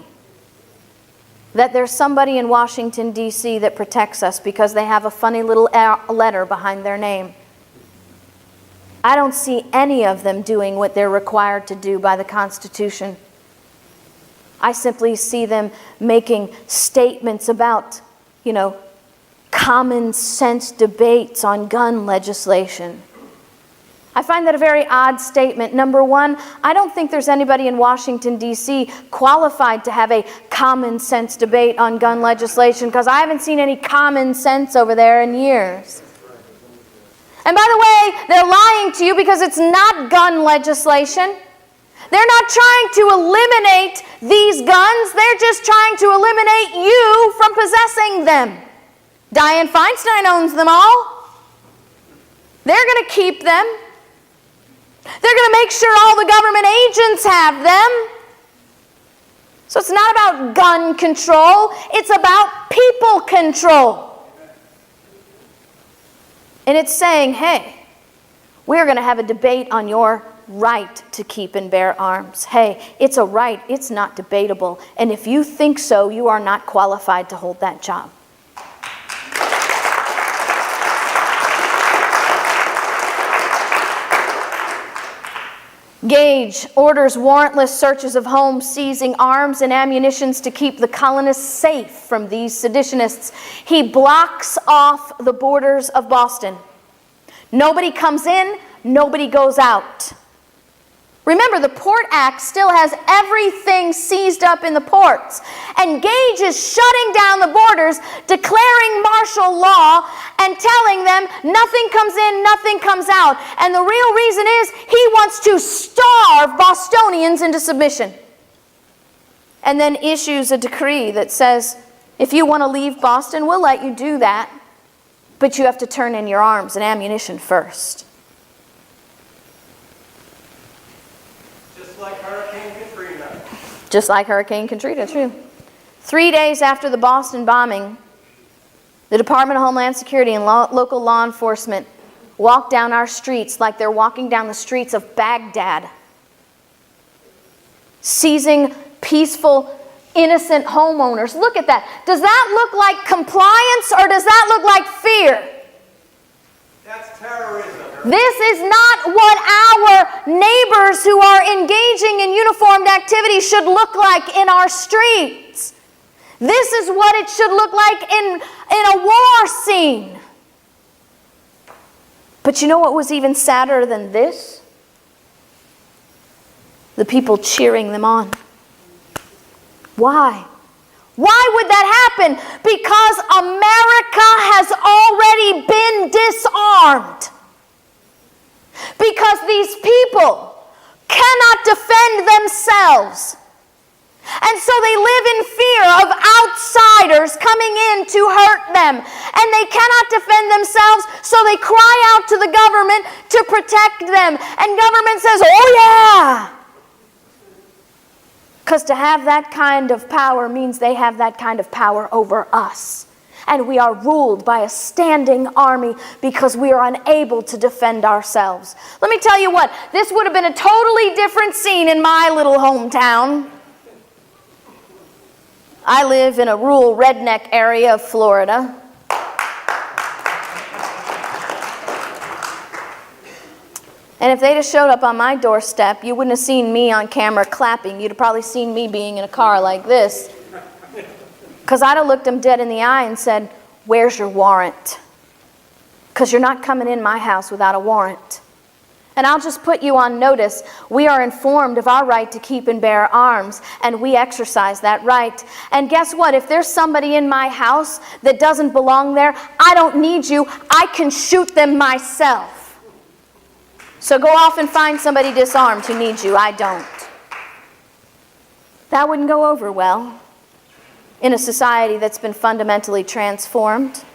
that there's somebody in Washington, D.C. that protects us because they have a funny little letter behind their name. I don't see any of them doing what they're required to do by the Constitution. I simply see them making statements about, common sense debates on gun legislation. I find that a very odd statement. Number one, I don't think there's anybody in Washington, D.C. qualified to have a common sense debate on gun legislation because I haven't seen any common sense over there in years. And by the way, they're lying to you because it's not gun legislation. They're not trying to eliminate these guns. They're just trying to eliminate you from possessing them. Dianne Feinstein owns them all. They're going to keep them. They're going to make sure all the government agents have them. So it's not about gun control. It's about people control. And it's saying, hey, we're going to have a debate on your right to keep and bear arms. Hey, it's a right. It's not debatable. And if you think so, you are not qualified to hold that job. Gage orders warrantless searches of homes, seizing arms and ammunitions to keep the colonists safe from these seditionists. He blocks off the borders of Boston. Nobody comes in, nobody goes out. Remember, the Port Act still has everything seized up in the ports. And Gage is shutting down the borders, declaring martial law, and telling them nothing comes in, nothing comes out. And the real reason is he wants to starve Bostonians into submission. And then issues a decree that says, if you want to leave Boston, we'll let you do that. But you have to turn in your arms and ammunition first. Like Hurricane Katrina. Just like Hurricane Katrina, true. 3 days after the Boston bombing, the Department of Homeland Security and local law enforcement walked down our streets like they're walking down the streets of Baghdad, seizing peaceful, innocent homeowners. Look at that. Does that look like compliance or does that look like fear? That's terrorism. This is not what our neighbors who are engaging in uniformed activity should look like in our streets. This is what it should look like in a war scene. But you know what was even sadder than this? The people cheering them on. Why? Why would that happen? Because America has already been disarmed. Because these people cannot defend themselves. And so they live in fear of outsiders coming in to hurt them. And they cannot defend themselves, so they cry out to the government to protect them. And government says, oh yeah! Because to have that kind of power means they have that kind of power over us. And we are ruled by a standing army because we are unable to defend ourselves. Let me tell you what, this would have been a totally different scene in my little hometown. I live in a rural redneck area of Florida. And if they'd have showed up on my doorstep, you wouldn't have seen me on camera clapping. You'd have probably seen me being in a car like this. Because I'd have looked them dead in the eye and said, where's your warrant? Because you're not coming in my house without a warrant. And I'll just put you on notice. We are informed of our right to keep and bear arms, and we exercise that right. And guess what? If there's somebody in my house that doesn't belong there, I don't need you. I can shoot them myself. So go off and find somebody disarmed who needs you. I don't. That wouldn't go over well in a society that's been fundamentally transformed.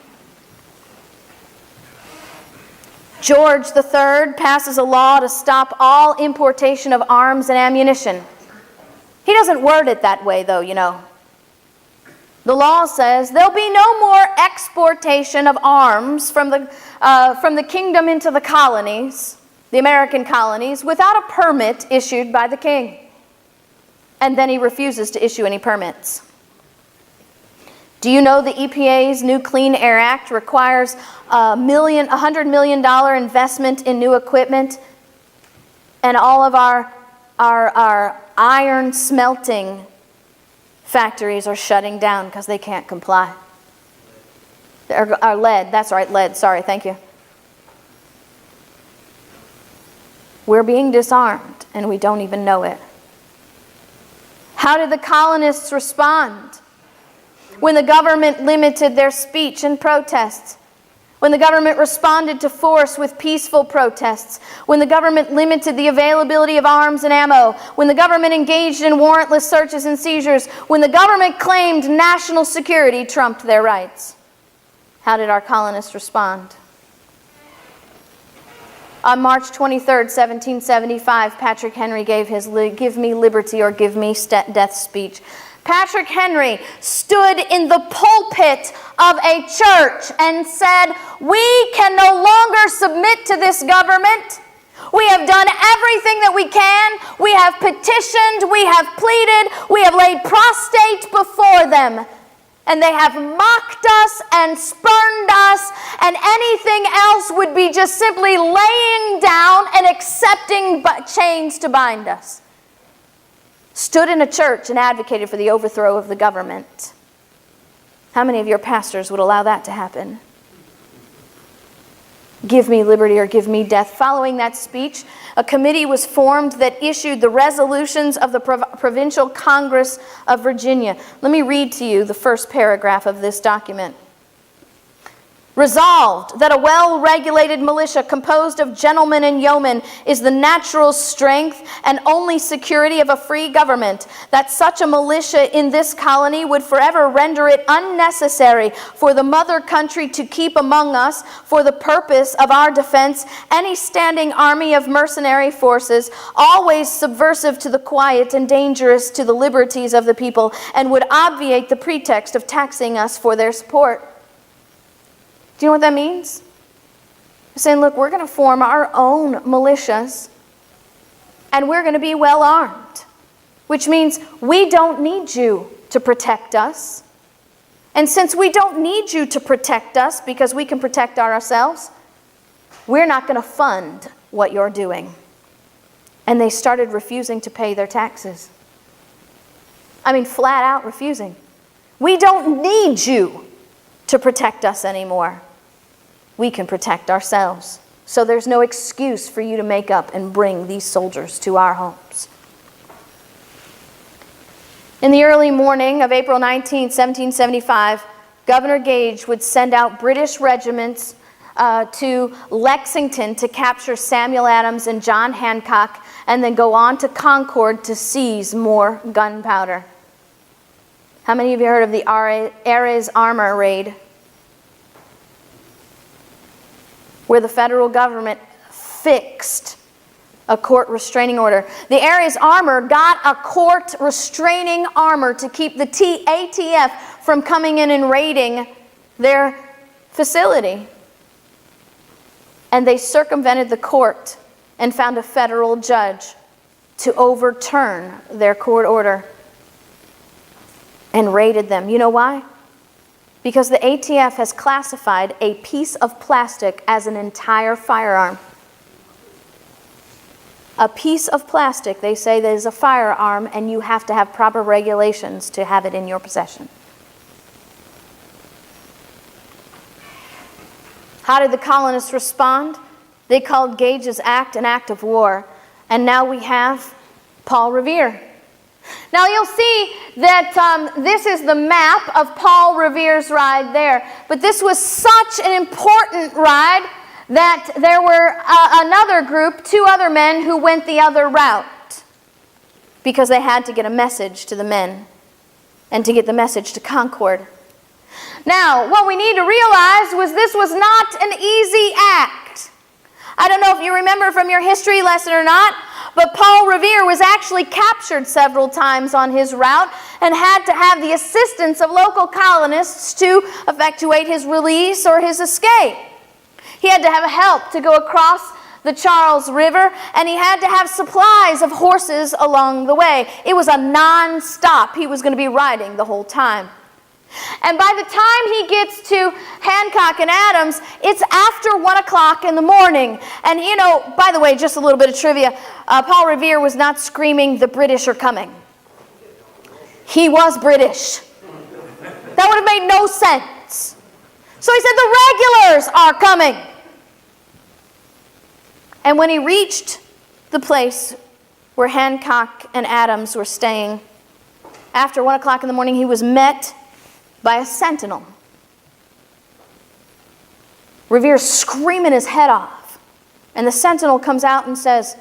George III passes a law to stop all importation of arms and ammunition. He doesn't word it that way, though, you know. The law says there'll be no more exportation of arms from the kingdom into the colonies, the American colonies, without a permit issued by the king. And then he refuses to issue any permits. Do you know the EPA's new Clean Air Act requires $100 million investment in new equipment, and all of our iron smelting factories are shutting down because they can't comply. Our lead, that's right, lead, sorry, thank you. We're being disarmed and we don't even know it. How did the colonists respond when the government limited their speech and protests? When the government responded to force with peaceful protests? When the government limited the availability of arms and ammo? When the government engaged in warrantless searches and seizures? When the government claimed national security trumped their rights? How did our colonists respond? On March 23rd, 1775, Patrick Henry gave his "Give me liberty or give me death" speech. Patrick Henry stood in the pulpit of a church and said, "We can no longer submit to this government. We have done everything that we can. We have petitioned, we have pleaded, we have laid prostrate before them. And they have mocked us and spurned us, and anything else would be just simply laying down and accepting chains to bind us. Stood in a church and advocated for the overthrow of the government. How many of your pastors would allow that to happen? Give me liberty or give me death. Following that speech, a committee was formed that issued the resolutions of the Provincial Congress of Virginia. Let me read to you the first paragraph of this document. Resolved that a well-regulated militia composed of gentlemen and yeomen is the natural strength and only security of a free government, that such a militia in this colony would forever render it unnecessary for the mother country to keep among us, for the purpose of our defense, any standing army of mercenary forces, always subversive to the quiet and dangerous to the liberties of the people, and would obviate the pretext of taxing us for their support. Do you know what that means? They're saying, look, we're going to form our own militias, and we're going to be well armed, which means we don't need you to protect us. And since we don't need you to protect us because we can protect ourselves, we're not going to fund what you're doing. And they started refusing to pay their taxes. I mean, flat out refusing. We don't need you to protect us anymore. We can protect ourselves. So there's no excuse for you to make up and bring these soldiers to our homes. In the early morning of April 19, 1775, Governor Gage would send out British regiments to Lexington to capture Samuel Adams and John Hancock, and then go on to Concord to seize more gunpowder. How many of you heard of the Ares Armor raid? Where the federal government fixed a court restraining order. The Ares Armor got a court restraining order to keep the ATF from coming in and raiding their facility. And they circumvented the court and found a federal judge to overturn their court order and raided them. You know why? Because the ATF has classified a piece of plastic as an entire firearm. A piece of plastic, they say, that is a firearm, and you have to have proper regulations to have it in your possession. How did the colonists respond? They called Gage's act an act of war. And now we have Paul Revere. Now you'll see that this is the map of Paul Revere's ride there. But this was such an important ride that there were another group, two other men who went the other route because they had to get a message to the men and to get the message to Concord. Now, what we need to realize was this was not an easy act. I don't know if you remember from your history lesson or not, but Paul Revere was actually captured several times on his route and had to have the assistance of local colonists to effectuate his release or his escape. He had to have help to go across the Charles River, and he had to have supplies of horses along the way. It was a non-stop. He was going to be riding the whole time. And by the time he gets to Hancock and Adams, it's after 1 o'clock in the morning. And you know, by the way, just a little bit of trivia, Paul Revere was not screaming, "The British are coming." He was British. That would have made no sense. So he said, "The regulars are coming." And when he reached the place where Hancock and Adams were staying, after 1 o'clock in the morning, he was met by a sentinel. Revere's screaming his head off. And the sentinel comes out and says,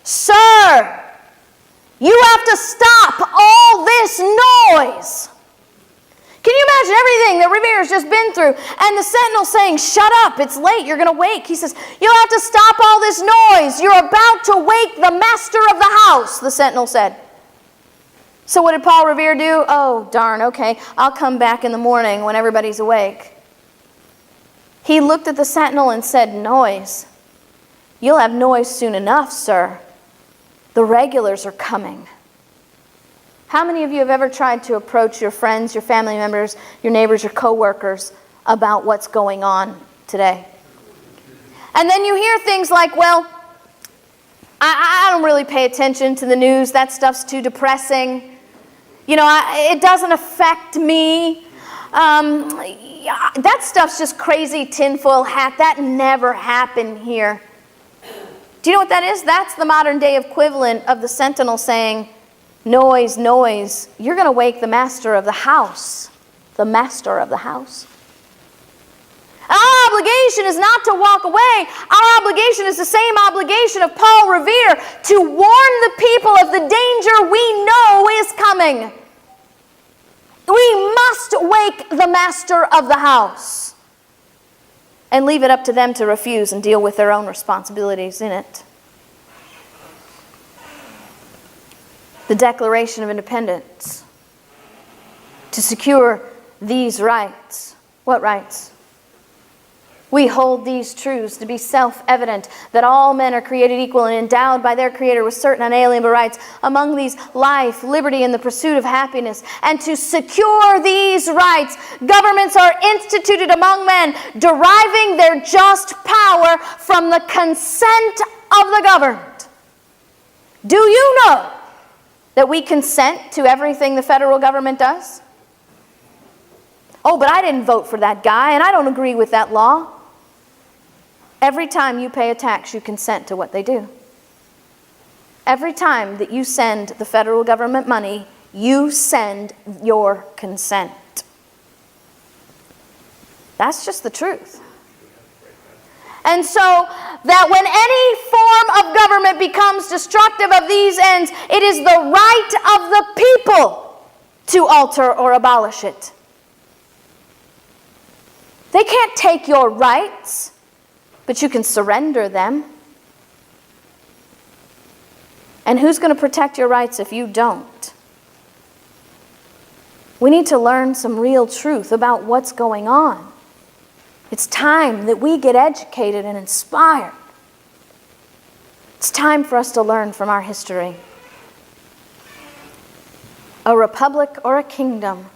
"Sir, you have to stop all this noise." Can you imagine everything that Revere's just been through? And the sentinel saying, "Shut up, it's late, you're going to wake." He says, "You'll have to stop all this noise. You're about to wake the master of the house," the sentinel said. So what did Paul Revere do? "Oh, darn, okay, I'll come back in the morning when everybody's awake." He looked at the sentinel and said, "Noise? You'll have noise soon enough, sir. The regulars are coming." How many of you have ever tried to approach your friends, your family members, your neighbors, your coworkers about what's going on today? And then you hear things like, well, I don't really pay attention to the news. That stuff's too depressing. You know, it doesn't affect me. That stuff's just crazy tinfoil hat. That never happened here. Do you know what that is? That's the modern day equivalent of the sentinel saying, noise, noise. You're going to wake the master of the house. The master of the house. Our obligation is not to walk away. Our obligation is the same obligation of Paul Revere, to warn the people of the danger we know is coming. We must wake the master of the house and leave it up to them to refuse and deal with their own responsibilities in it. The Declaration of Independence. To secure these rights. What rights? We hold these truths to be self-evident, that all men are created equal and endowed by their Creator with certain unalienable rights. Among these, life, liberty, and the pursuit of happiness. And to secure these rights, governments are instituted among men, deriving their just power from the consent of the governed. Do you know that we consent to everything the federal government does? Oh, but I didn't vote for that guy, and I don't agree with that law. Every time you pay a tax, you consent to what they do. Every time that you send the federal government money, you send your consent. That's just the truth. And so that when any form of government becomes destructive of these ends, it is the right of the people to alter or abolish it. They can't take your rights, but you can surrender them. And who's going to protect your rights if you don't? We need to learn some real truth about what's going on. It's time that we get educated and inspired. It's time for us to learn from our history. A republic or a kingdom.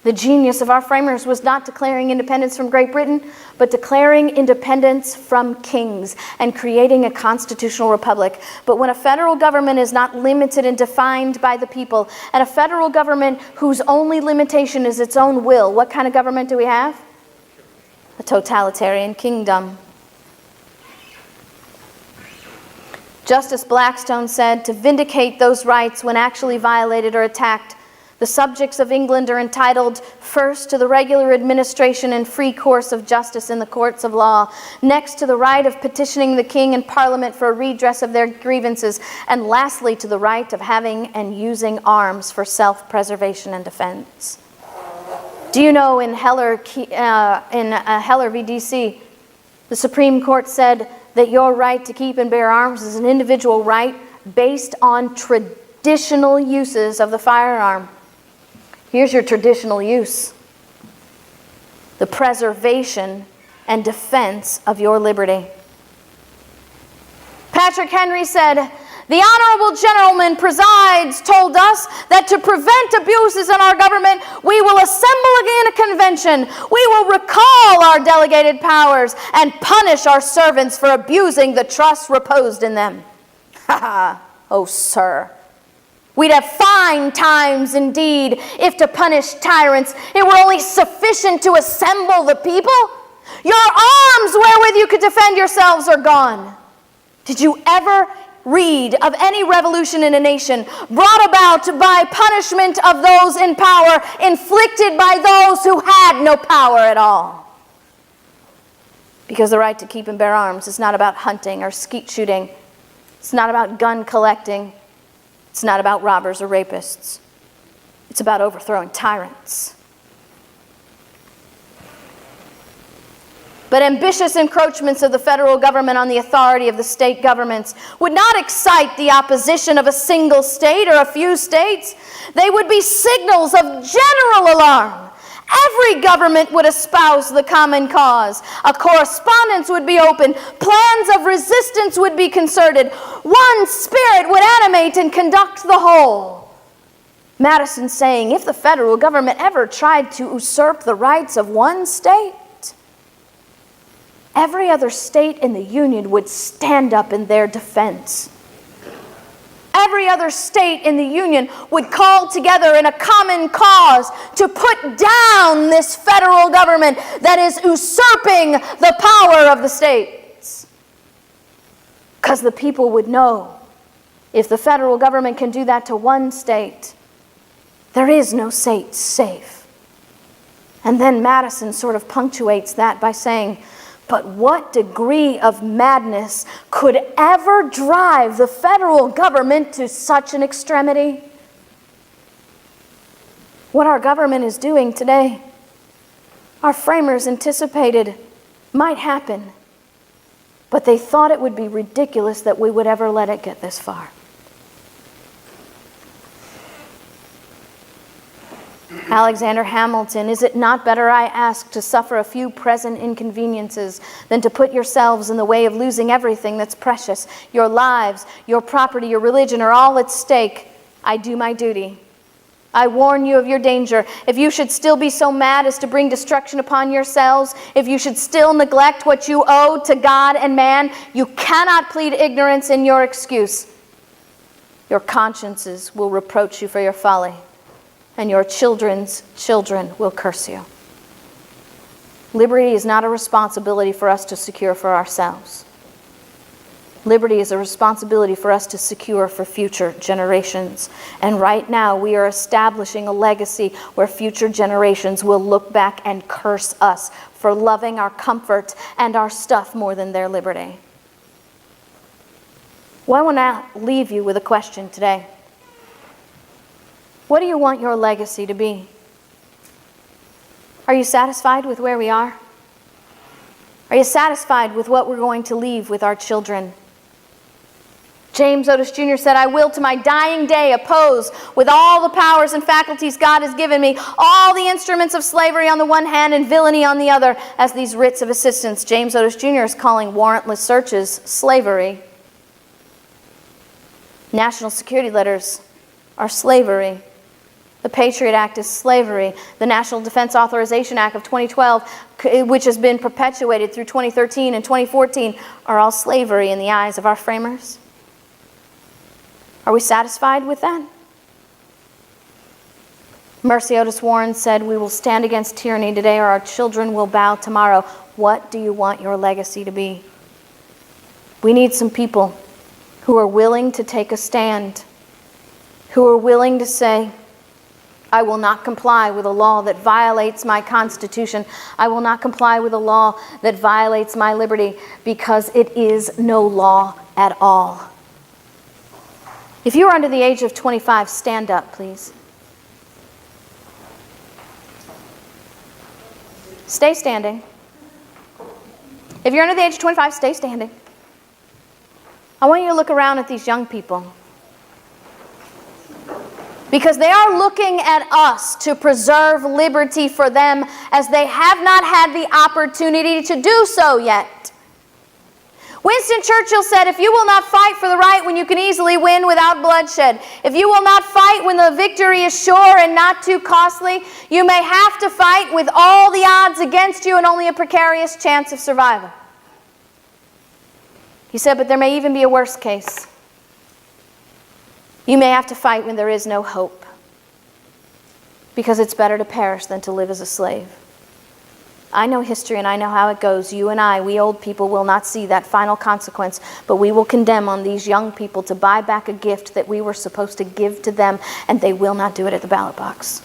The genius of our framers was not declaring independence from Great Britain, but declaring independence from kings and creating a constitutional republic. But when a federal government is not limited and defined by the people, and a federal government whose only limitation is its own will, what kind of government do we have? A totalitarian kingdom. Justice Blackstone said, to vindicate those rights when actually violated or attacked, the subjects of England are entitled, first, to the regular administration and free course of justice in the courts of law, next, to the right of petitioning the King and Parliament for a redress of their grievances, and lastly, to the right of having and using arms for self-preservation and defense. Do you know in Heller v. D.C., the Supreme Court said that your right to keep and bear arms is an individual right based on traditional uses of the firearm. Here's your traditional use: the preservation and defense of your liberty. Patrick Henry said, the honorable gentleman presides told us that to prevent abuses in our government, we will assemble again a convention. We will recall our delegated powers and punish our servants for abusing the trust reposed in them. Ha ha, oh sir. We'd have fine times indeed if to punish tyrants it were only sufficient to assemble the people. Your arms wherewith you could defend yourselves are gone. Did you ever read of any revolution in a nation brought about by punishment of those in power, inflicted by those who had no power at all? Because the right to keep and bear arms is not about hunting or skeet shooting. It's not about gun collecting. It's not about robbers or rapists. It's about overthrowing tyrants. But ambitious encroachments of the federal government on the authority of the state governments would not excite the opposition of a single state or a few states. They would be signals of general alarm. Every government would espouse the common cause. A correspondence would be open. Plans of resistance would be concerted. One spirit would animate and conduct the whole. Madison saying, if the federal government ever tried to usurp the rights of one state, every other state in the Union would stand up in their defense. Every other state in the Union would call together in a common cause to put down this federal government that is usurping the power of the states. Because the people would know, if the federal government can do that to one state, there is no state safe. And then Madison sort of punctuates that by saying, but what degree of madness could ever drive the federal government to such an extremity? What our government is doing today, our framers anticipated might happen, but they thought it would be ridiculous that we would ever let it get this far. Alexander Hamilton, is it not better, I ask, to suffer a few present inconveniences than to put yourselves in the way of losing everything that's precious? Your lives, your property, your religion are all at stake. I do my duty. I warn you of your danger. If you should still be so mad as to bring destruction upon yourselves, if you should still neglect what you owe to God and man, you cannot plead ignorance in your excuse. Your consciences will reproach you for your folly, and your children's children will curse you. Liberty is not a responsibility for us to secure for ourselves. Liberty is a responsibility for us to secure for future generations. And right now we are establishing a legacy where future generations will look back and curse us for loving our comfort and our stuff more than their liberty. Well, I want to leave you with a question today. What do you want your legacy to be? Are you satisfied with where we are? Are you satisfied with what we're going to leave with our children? James Otis Jr. said, I will to my dying day oppose with all the powers and faculties God has given me all the instruments of slavery on the one hand and villainy on the other as these writs of assistance. James Otis Jr. is calling warrantless searches slavery. National security letters are slavery. The Patriot Act is slavery. The National Defense Authorization Act of 2012, which has been perpetuated through 2013 and 2014, are all slavery in the eyes of our framers. Are we satisfied with that? Mercy Otis Warren said, we will stand against tyranny today or our children will bow tomorrow. What do you want your legacy to be? We need some people who are willing to take a stand, who are willing to say, I will not comply with a law that violates my Constitution. I will not comply with a law that violates my liberty because it is no law at all. If you are under the age of 25, stand up, please. Stay standing. If you're under the age of 25, stay standing. I want you to look around at these young people, because they are looking at us to preserve liberty for them as they have not had the opportunity to do so yet. Winston Churchill said, if you will not fight for the right when you can easily win without bloodshed, if you will not fight when the victory is sure and not too costly, you may have to fight with all the odds against you and only a precarious chance of survival. He said, but there may even be a worse case. You may have to fight when there is no hope, because it's better to perish than to live as a slave. I know history and I know how it goes. You and I, we old people, will not see that final consequence, but we will condemn on these young people to buy back a gift that we were supposed to give to them, and they will not do it at the ballot box.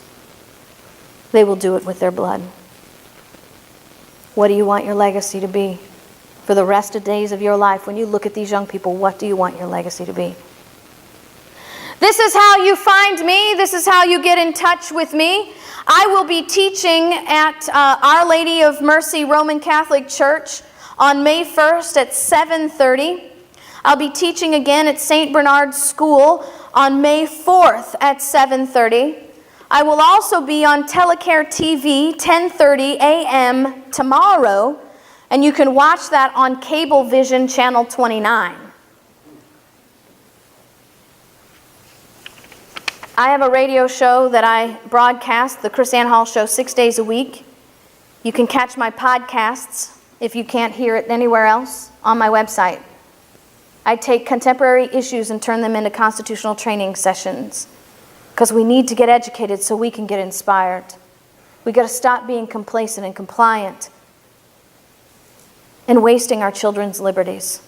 They will do it with their blood. What do you want your legacy to be? For the rest of days of your life, when you look at these young people, what do you want your legacy to be? This is how you find me. This is how you get in touch with me. I will be teaching at Our Lady of Mercy Roman Catholic Church on May 1st at 7:30. I'll be teaching again at St. Bernard's School on May 4th at 7:30. I will also be on Telecare TV 10:30 a.m. tomorrow, and you can watch that on Cablevision Channel 29. I have a radio show that I broadcast, the KrisAnne Hall Show, 6 days a week. You can catch my podcasts, if you can't hear it anywhere else, on my website. I take contemporary issues and turn them into constitutional training sessions, because we need to get educated so we can get inspired. We got to stop being complacent and compliant and wasting our children's liberties.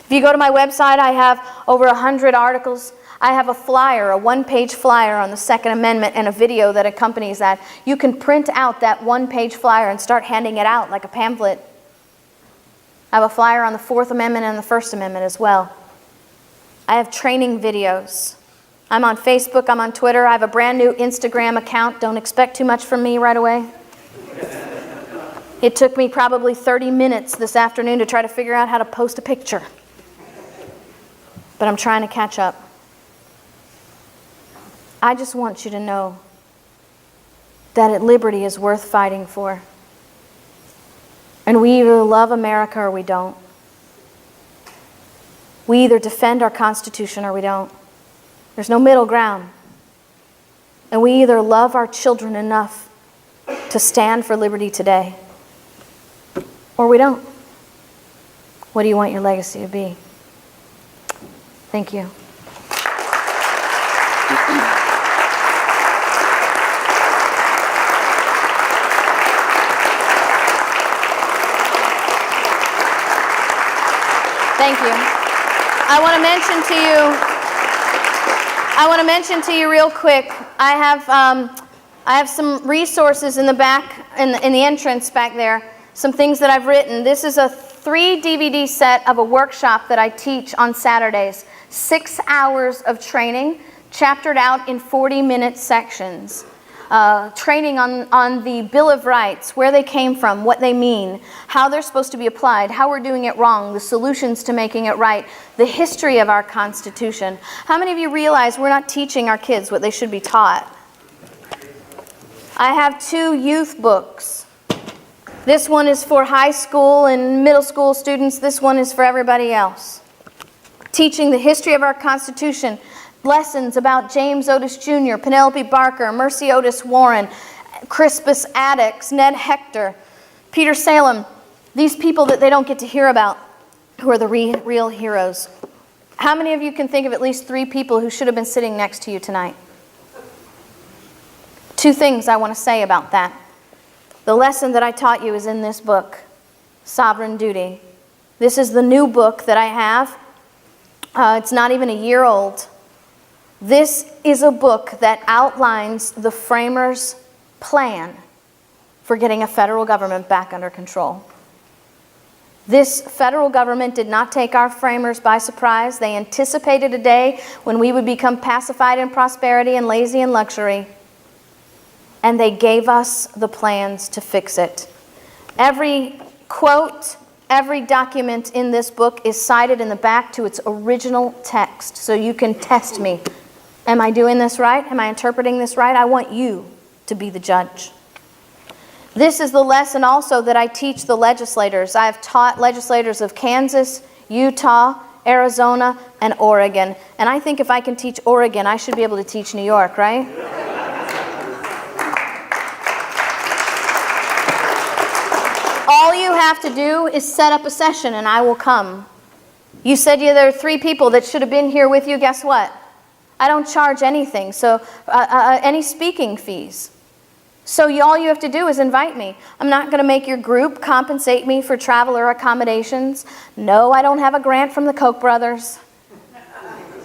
If you go to my website, I have over 100 articles. I have a flyer, a one-page flyer on the Second Amendment and a video that accompanies that. You can print out that one-page flyer and start handing it out like a pamphlet. I have a flyer on the Fourth Amendment and the First Amendment as well. I have training videos. I'm on Facebook, I'm on Twitter. I have a brand new Instagram account. Don't expect too much from me right away. It took me probably 30 minutes this afternoon to try to figure out how to post a picture. But I'm trying to catch up. I just want you to know that liberty is worth fighting for. And we either love America or we don't. We either defend our Constitution or we don't. There's no middle ground. And we either love our children enough to stand for liberty today, or we don't. What do you want your legacy to be? Thank you. Thank you. I want to mention to you real quick, I have some resources in the back, in the entrance back there, some things that I've written. This is a 3 DVD set of a workshop that I teach on Saturdays. 6 hours of training, chaptered out in 40-minute sections. Training on the Bill of Rights, where they came from, what they mean, how they're supposed to be applied, how we're doing it wrong, the solutions to making it right, the history of our Constitution. How many of you realize we're not teaching our kids what they should be taught? I have 2 youth books. This one is for high school and middle school students. This one is for everybody else. Teaching the history of our Constitution. Lessons about James Otis Jr., Penelope Barker, Mercy Otis Warren, Crispus Attucks, Ned Hector, Peter Salem. These people that they don't get to hear about, who are the real heroes. How many of you can think of at least 3 people who should have been sitting next to you tonight? 2 things I want to say about that. The lesson that I taught you is in this book, Sovereign Duty. This is the new book that I have. It's not even a year old. This is a book that outlines the framers' plan for getting a federal government back under control. This federal government did not take our framers by surprise. They anticipated a day when we would become pacified in prosperity and lazy in luxury. And they gave us the plans to fix it. Every quote, every document in this book is cited in the back to its original text, so you can test me. Am I doing this right? Am I interpreting this right? I want you to be the judge. This is the lesson also that I teach the legislators. I have taught legislators of Kansas, Utah, Arizona, and Oregon. And I think if I can teach Oregon, I should be able to teach New York, right? All you have to do is set up a session and I will come. You said there are 3 people that should have been here with you. Guess what? I don't charge anything, so any speaking fees. So all you have to do is invite me. I'm not going to make your group compensate me for travel or accommodations. No, I don't have a grant from the Koch brothers.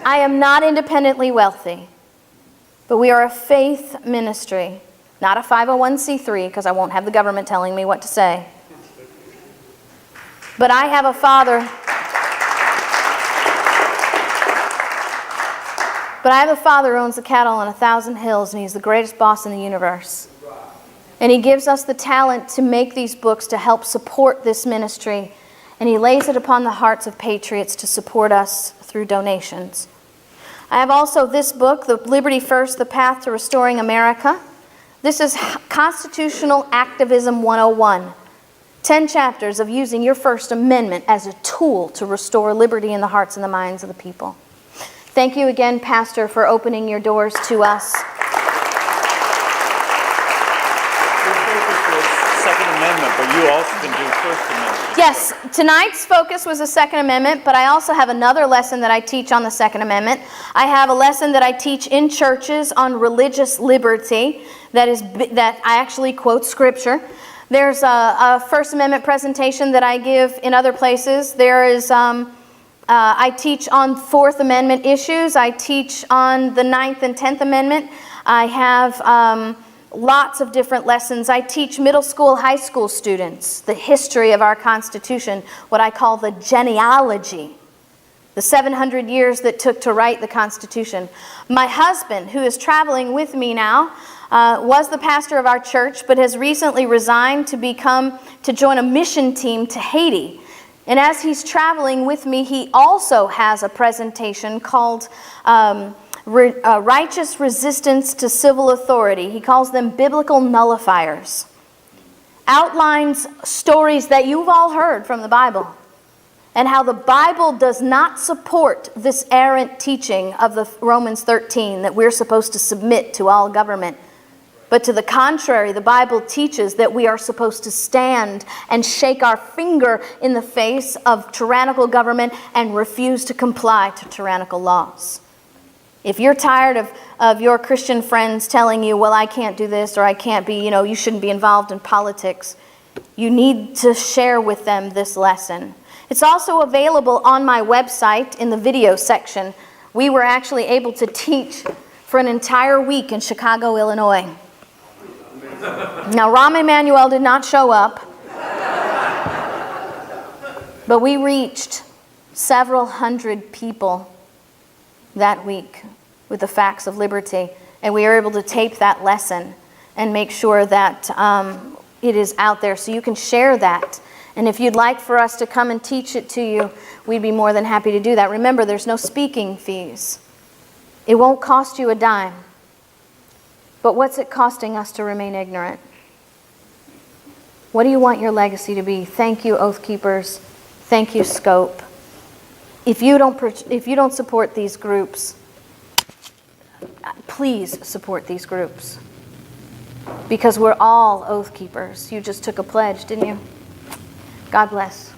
I am not independently wealthy. But we are a faith ministry, not a 501c3, because I won't have the government telling me what to say. But I have a Father. But I have a Father who owns the cattle on 1,000 hills, and He's the greatest boss in the universe. And He gives us the talent to make these books to help support this ministry. And He lays it upon the hearts of patriots to support us through donations. I have also this book, The Liberty First, The Path to Restoring America. This is Constitutional Activism 101. 10 chapters of using your First Amendment as a tool to restore liberty in the hearts and the minds of the people. Thank you again, Pastor, for opening your doors to us. Your focus was Second Amendment, but you also can do First Amendment. Yes, tonight's focus was the Second Amendment, but I also have another lesson that I teach on the Second Amendment. I have a lesson that I teach in churches on religious liberty that I actually quote Scripture. There's a First Amendment presentation that I give in other places. There is, I teach on Fourth Amendment issues. I teach on the Ninth and 10th Amendment. I have lots of different lessons. I teach middle school, high school students the history of our Constitution, what I call the genealogy, the 700 years that took to write the Constitution. My husband, who is traveling with me now, was the pastor of our church, but has recently resigned to join a mission team to Haiti. And as he's traveling with me, he also has a presentation called Righteous Resistance to Civil Authority. He calls them biblical nullifiers. Outlines stories that you've all heard from the Bible, and how the Bible does not support this errant teaching of the Romans 13 that we're supposed to submit to all government. But to the contrary, the Bible teaches that we are supposed to stand and shake our finger in the face of tyrannical government and refuse to comply to tyrannical laws. If you're tired of your Christian friends telling you, well, I can't do this, or I can't be, you shouldn't be involved in politics, you need to share with them this lesson. It's also available on my website in the video section. We were actually able to teach for an entire week in Chicago, Illinois. Now, Rahm Emanuel did not show up, but we reached several hundred people that week with the facts of liberty, and we were able to tape that lesson and make sure that it is out there so you can share that. And if you'd like for us to come and teach it to you, we'd be more than happy to do that. Remember, there's no speaking fees. It won't cost you a dime. But what's it costing us to remain ignorant? What do you want your legacy to be? Thank you, Oath Keepers. Thank you, Scope. If you don't support these groups, please support these groups. Because we're all Oath Keepers. You just took a pledge, didn't you? God bless.